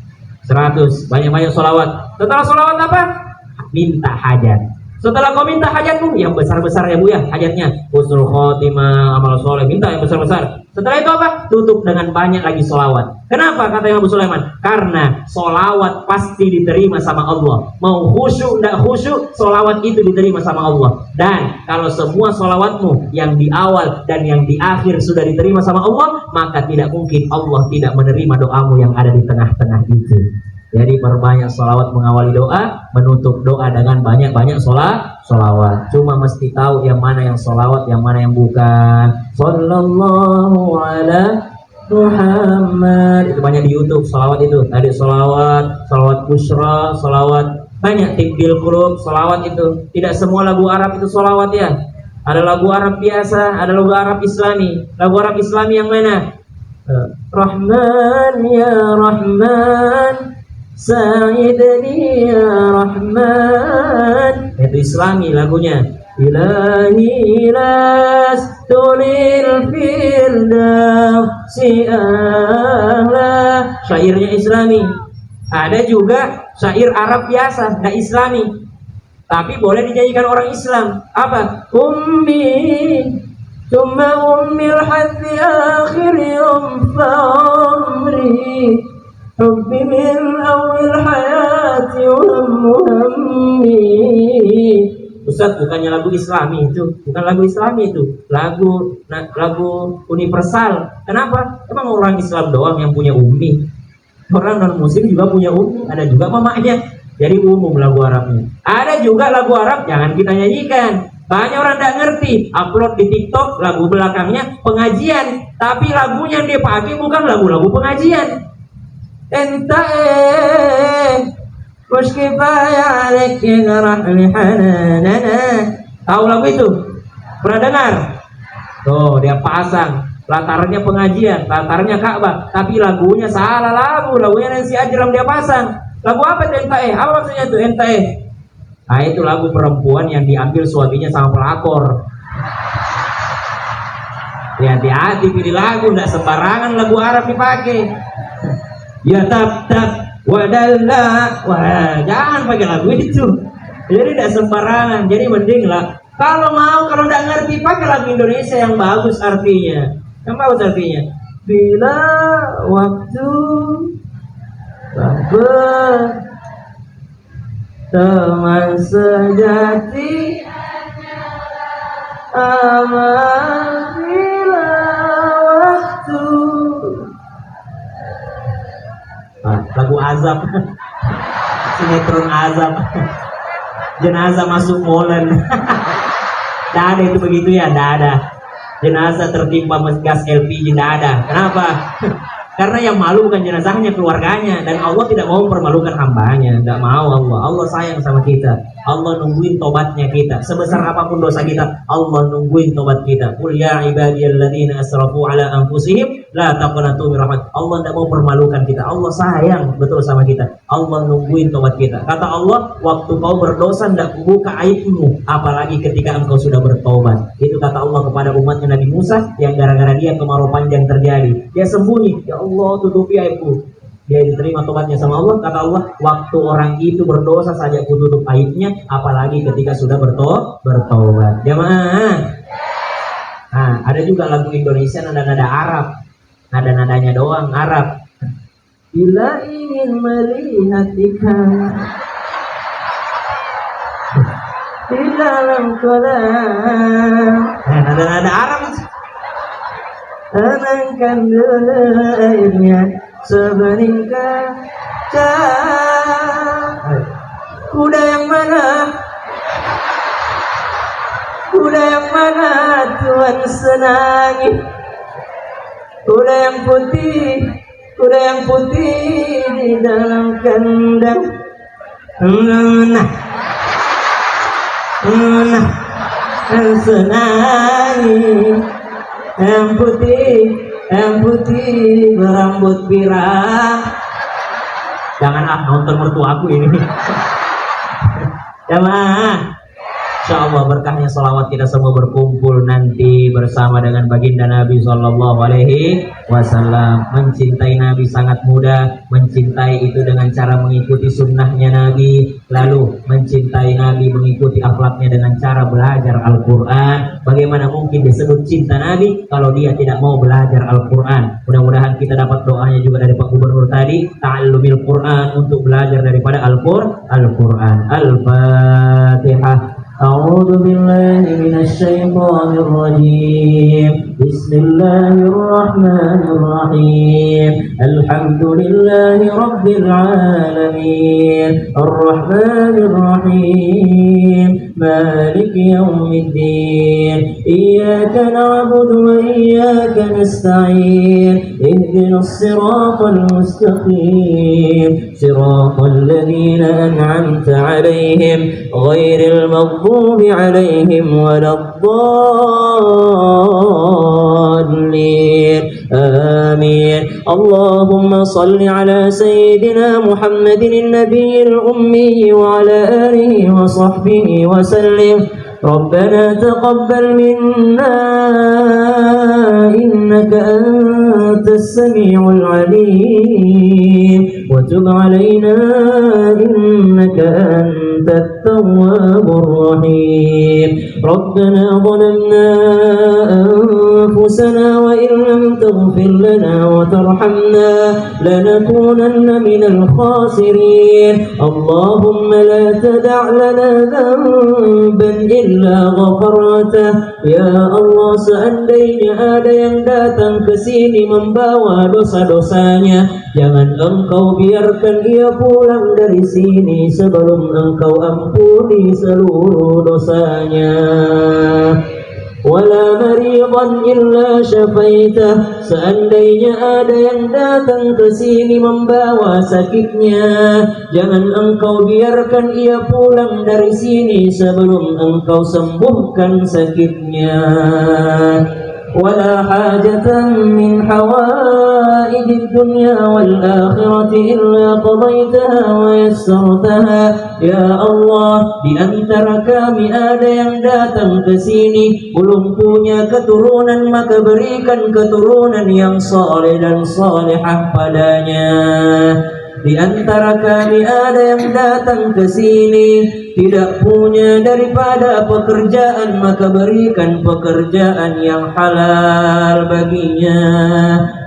100, banyak-banyak sholawat. Setelah sholawat apa? Minta hajat. Setelah kau minta hajatmu yang besar-besar ya, Bu ya, hajatnya husnul khotimah, amal soleh, minta yang besar-besar. Setelah itu apa? Tutup dengan banyak lagi sholawat. Kenapa kata Imam Abu Sulaiman? Karena sholawat pasti diterima sama Allah. Mau khusyuk tidak khusyuk, sholawat itu diterima sama Allah. Dan kalau semua sholawatmu yang di awal dan yang di akhir sudah diterima sama Allah, maka tidak mungkin Allah tidak menerima doamu yang ada di tengah-tengah itu. Jadi perbanyak sholawat mengawali doa, menutup doa dengan banyak-banyak sholawat. Cuma mesti tahu yang mana yang sholawat, yang mana yang bukan. Sallallahu ala Muhammad. Itu banyak di YouTube sholawat itu. Ada sholawat busyra, sholawat banyak tibbil qulub, sholawat itu. Tidak semua lagu Arab itu sholawat ya. Ada lagu Arab biasa, ada lagu Arab Islami. Lagu Arab Islami yang mana? Rahman ya Rahman, Sa'idni ya Rahman. Itu Islami lagunya. Ilahi lastulil firdausi a'la. Syairnya Islami. Ada juga syair Arab biasa, nggak Islami, tapi boleh dinyanyikan orang Islam. Apa? Ummi Thumma ummil hadhi akhir yum fa'amri Hubbi min awil hayati hammi. Ustaz, bukannya lagu Islami itu, bukan lagu Islami itu, lagu universal. Kenapa? Emang orang Islam doang yang punya ummi? Orang non muslim juga punya ummi, ada juga mamanya. Jadi umum lagu Arabnya. Ada juga lagu Arab jangan kita nyanyikan. Banyak orang tidak ngerti, upload di TikTok lagu belakangnya pengajian, tapi lagunya yang dia pakai bukan lagu-lagu pengajian. Enta مش كفاية عليك يجرح لحناننا. Tahu lagu itu? Pernah dengar? Tuh dia pasang latarnya pengajian, latarnya Ka'bah, tapi lagunya salah lagunya Nancy Ajram dia pasang. Lagu apa itu entae? Apa maksudnya itu entae? Nah itu lagu perempuan yang diambil suaminya sama pelakor. Hati-hati pilih lagu, nggak sembarangan lagu Arab dipakai. Ya tap wadalla, wah jangan pakai lagu itu. Jadi tidak sembarangan. Jadi mending lah kalau nggak ngerti pakai lagu Indonesia yang bagus artinya. Yang bagus artinya. Bila waktu teman sejati aman bila waktu. Lagu azab, sinetron azab, jenazah masuk molen. Tidak ada itu begitu ya, tidak ada. Jenazah tertimpa gas LPG, tidak ada. Kenapa? Karena yang malu bukan jenazahnya, keluarganya. Dan Allah tidak mau mempermalukan hambanya. Nggak mau Allah. Allah sayang sama kita. Allah nungguin tobatnya kita. Sebesar apapun dosa kita, Allah nungguin tobat kita. Qul ya ibadiyalladzina asrafu ala anfusihim la taqnatu min rahmat. Allah tidak mau permalukan kita. Allah sayang betul sama kita. Allah nungguin tobat kita. Kata Allah, waktu kau berdosa tidak buka aibmu, apalagi ketika engkau sudah bertobat. Itu kata Allah kepada umatnya Nabi Musa yang gara-gara dia kemarau panjang terjadi. Dia sembunyi, ya Allah tutupi aibku. Dia diterima tobatnya sama Allah. Kata Allah, waktu orang itu berdosa saja aku tutup aibnya, apalagi ketika sudah bertobat. Jamaah. Nah, ada juga lagu Indonesia nada-nada Arab. Nada-nadanya doang Arab. Bila ingin melihat ikan di dalam kolam. Nah, nada-nada Arab. Tenangkan dulu airnya sebening kaca. Kuda yang mana? Kuda yang mana Tuhan senangi? Kuda yang putih, kuda yang putih di dalam kandang. Nah, senangi. Yang putih berambut pirang. Jangan nonton mertuaku ini. Jamaah. Insyaallah berkahnya salawat kita semua berkumpul nanti bersama dengan baginda Nabi Sallallahu Alaihi Wasallam. Mencintai Nabi sangat mudah. Mencintai itu dengan cara mengikuti sunnahnya Nabi. Lalu mencintai Nabi, mengikuti akhlaknya dengan cara belajar Al-Quran. Bagaimana mungkin disebut cinta Nabi kalau dia tidak mau belajar Al-Quran? Mudah-mudahan kita dapat doanya juga dari Pak Gubernur tadi, ta'allumil Quran, untuk belajar daripada Al-Quran. Al-Fatihah. أعوذ بالله من الشيطان الرجيم بسم الله الرحمن الرحيم الحمد لله رب العالمين الرحمن الرحيم مالك يوم الدين إياك نعبد وإياك نستعين اهدنا الصراط المستقيم صراط الذين أنعمت عليهم غير المغضوب عليهم ولا الضالين آمين اللهم صل على سيدنا محمد النبي الأمي وعلى آله وصحبه وسلم ربنا تقبل منا إنك أنت السميع العليم وتب علينا إنك أنت التواب الرحيم ربنا ظلمنا أنفسنا وإن لم تغفر لنا وترحمنا لنكونن من الخاسرين اللهم لا تدع لنا ذنبا إلا غفرته يا Allah. Seandainya ada yang datang ke sini membawa dosa-dosanya, jangan engkau biarkan ia pulang dari sini sebelum engkau ampuni seluruh dosanya. Wala maridan illa syafaitah. Seandainya ada yang datang ke sini membawa sakitnya, jangan engkau biarkan ia pulang dari sini sebelum engkau sembuhkan sakitnya. ولا حاجة من حوائج الدنيا والآخرة إلا قضيتها ويسرتها يا Allah. Di antara kami ada yang datang ke sini belum punya keturunan, maka berikan keturunan yang saleh dan salihah padanya. Di antara kami ada yang datang ke sini tidak punya daripada pekerjaan, maka berikan pekerjaan yang halal baginya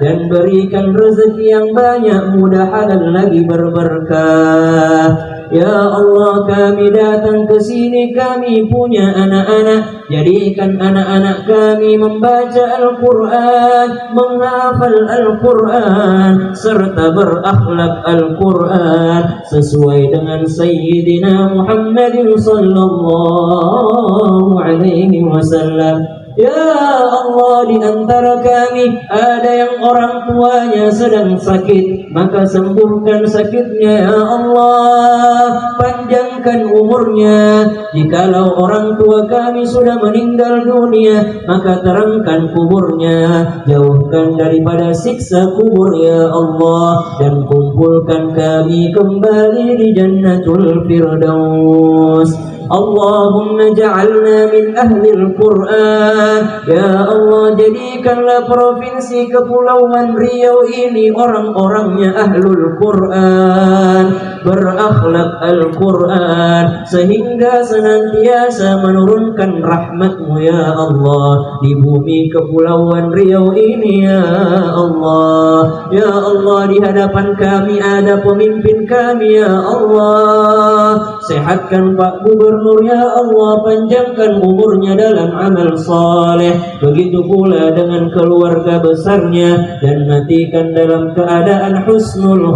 dan berikan rezeki yang banyak, mudah-mudahan lagi berberkah. Ya Allah, kami datang ke sini, kami punya anak-anak, jadikan anak-anak kami membaca Al-Quran, menghafal Al-Quran, serta berakhlak Al-Quran sesuai dengan Sayyidina Muhammad sallallahu alaihi wasallam. Ya Allah, di antara kami ada yang orang tuanya sedang sakit, maka sembuhkan sakitnya ya Allah, panjangkan umurnya. Jikalau orang tua kami sudah meninggal dunia, maka terangkan kuburnya, jauhkan daripada siksa kubur ya Allah, dan kumpulkan kami kembali di Jannatul Firdaus. Allahumma ja'alna min ahlil Quran. Ya Allah, jadikanlah provinsi Kepulauan Riau ini orang-orangnya ahlul Quran, berakhlak Al-Quran, sehingga senantiasa menurunkan rahmat-Mu ya Allah di bumi Kepulauan Riau ini ya Allah. Ya Allah, di hadapan kami ada pemimpin kami ya Allah, sehatkan Pak Gubernur ya Allah, panjangkan umurnya dalam amal saleh, begitu pula dengan keluarga besarnya, dan matikan dalam keadaan husnul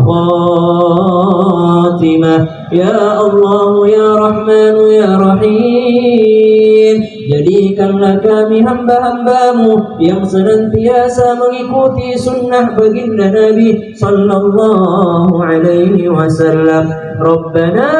khatimah ya Allah ya Rahman ya Rahim. Jadikanlah kami hamba-hamba-Mu yang senantiasa mengikuti sunnah baginda Nabi sallallahu alaihi wasallam. Rabbana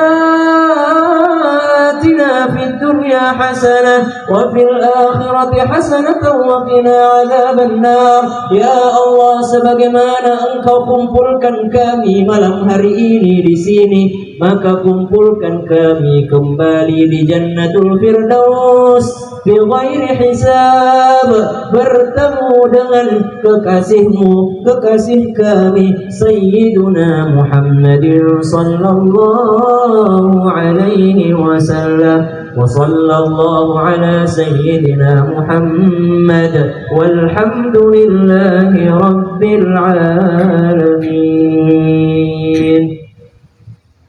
atina fid dunya hasanah wa fil akhirati hasanatan wa qina adzaban nar. Ya Allah, sebagaimana Engkau kumpulkan kami malam hari ini di sini, maka kumpulkan kami kembali di Jannatul Firdaus bi ghairi hisab, bertemu dengan kekasih-Mu, kekasih kami Sayyiduna Muhammadin sallallahu alaihi wasallam. Wa sallallahu ala sayyidina Muhammad walhamdulillahi rabbil alamin.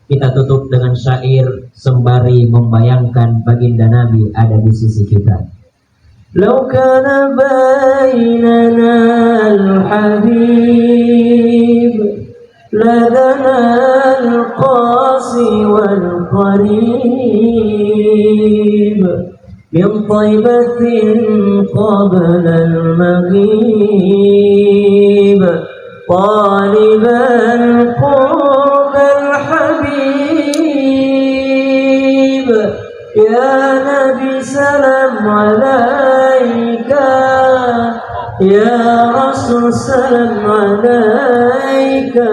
Kita tutup dengan syair sembari membayangkan baginda Nabi ada di sisi kita. Lau kana bainana al-habib ladana al-qasi wal-qarib min taybatin qabla al-maghib taliban qurb al-habib ya Nabi salam alaika ya Rasul salam alaika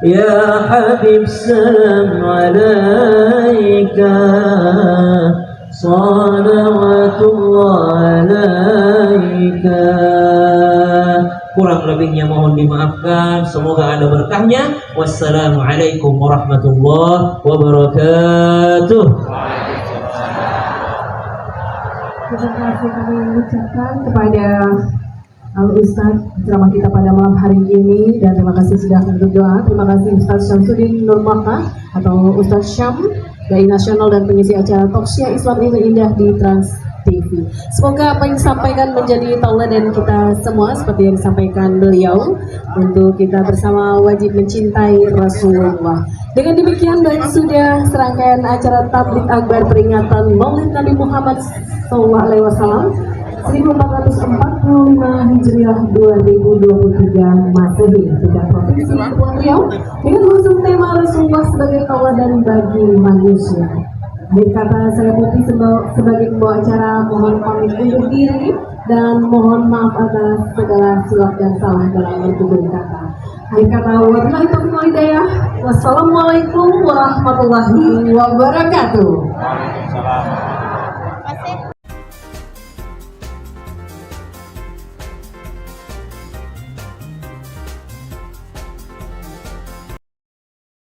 ya Habib salam alaika salawatullah alaika. Kurang lebihnya mohon dimaafkan, semoga ada berkahnya. Wassalamualaikum warahmatullahi wabarakatuh. Terima kasih kami ucapkan kepada Al-Ustaz ceramah kita pada malam hari ini, dan terima kasih sudah berdoa. Terima kasih Ustaz Syamsuddin Nur Maka atau Ustaz Syam, Dai Nasional dan pengisi acara Talkshow Islam Ilmu Indah di Trans TV. Semoga apa yang disampaikan menjadi tauladan kita semua seperti yang disampaikan beliau, untuk kita bersama wajib mencintai Rasulullah. Dengan demikian baik sudah serangkaian acara tabligh akbar peringatan Maulid Nabi Muhammad SAW 1445 Hijriah 2023 Masehi tingkat Provinsi Kepulauan Riau dengan mengusung tema Rasulullah sebagai tauladan bagi manusia. Akhir kata saya Pupi sebagai pembawa acara mohon pamit undur diri dan mohon maaf atas segala silap dan salah dalam bertutur kata. Akhir kata wabillahi taufiq wal hidayah. Wassalamualaikum warahmatullahi wabarakatuh.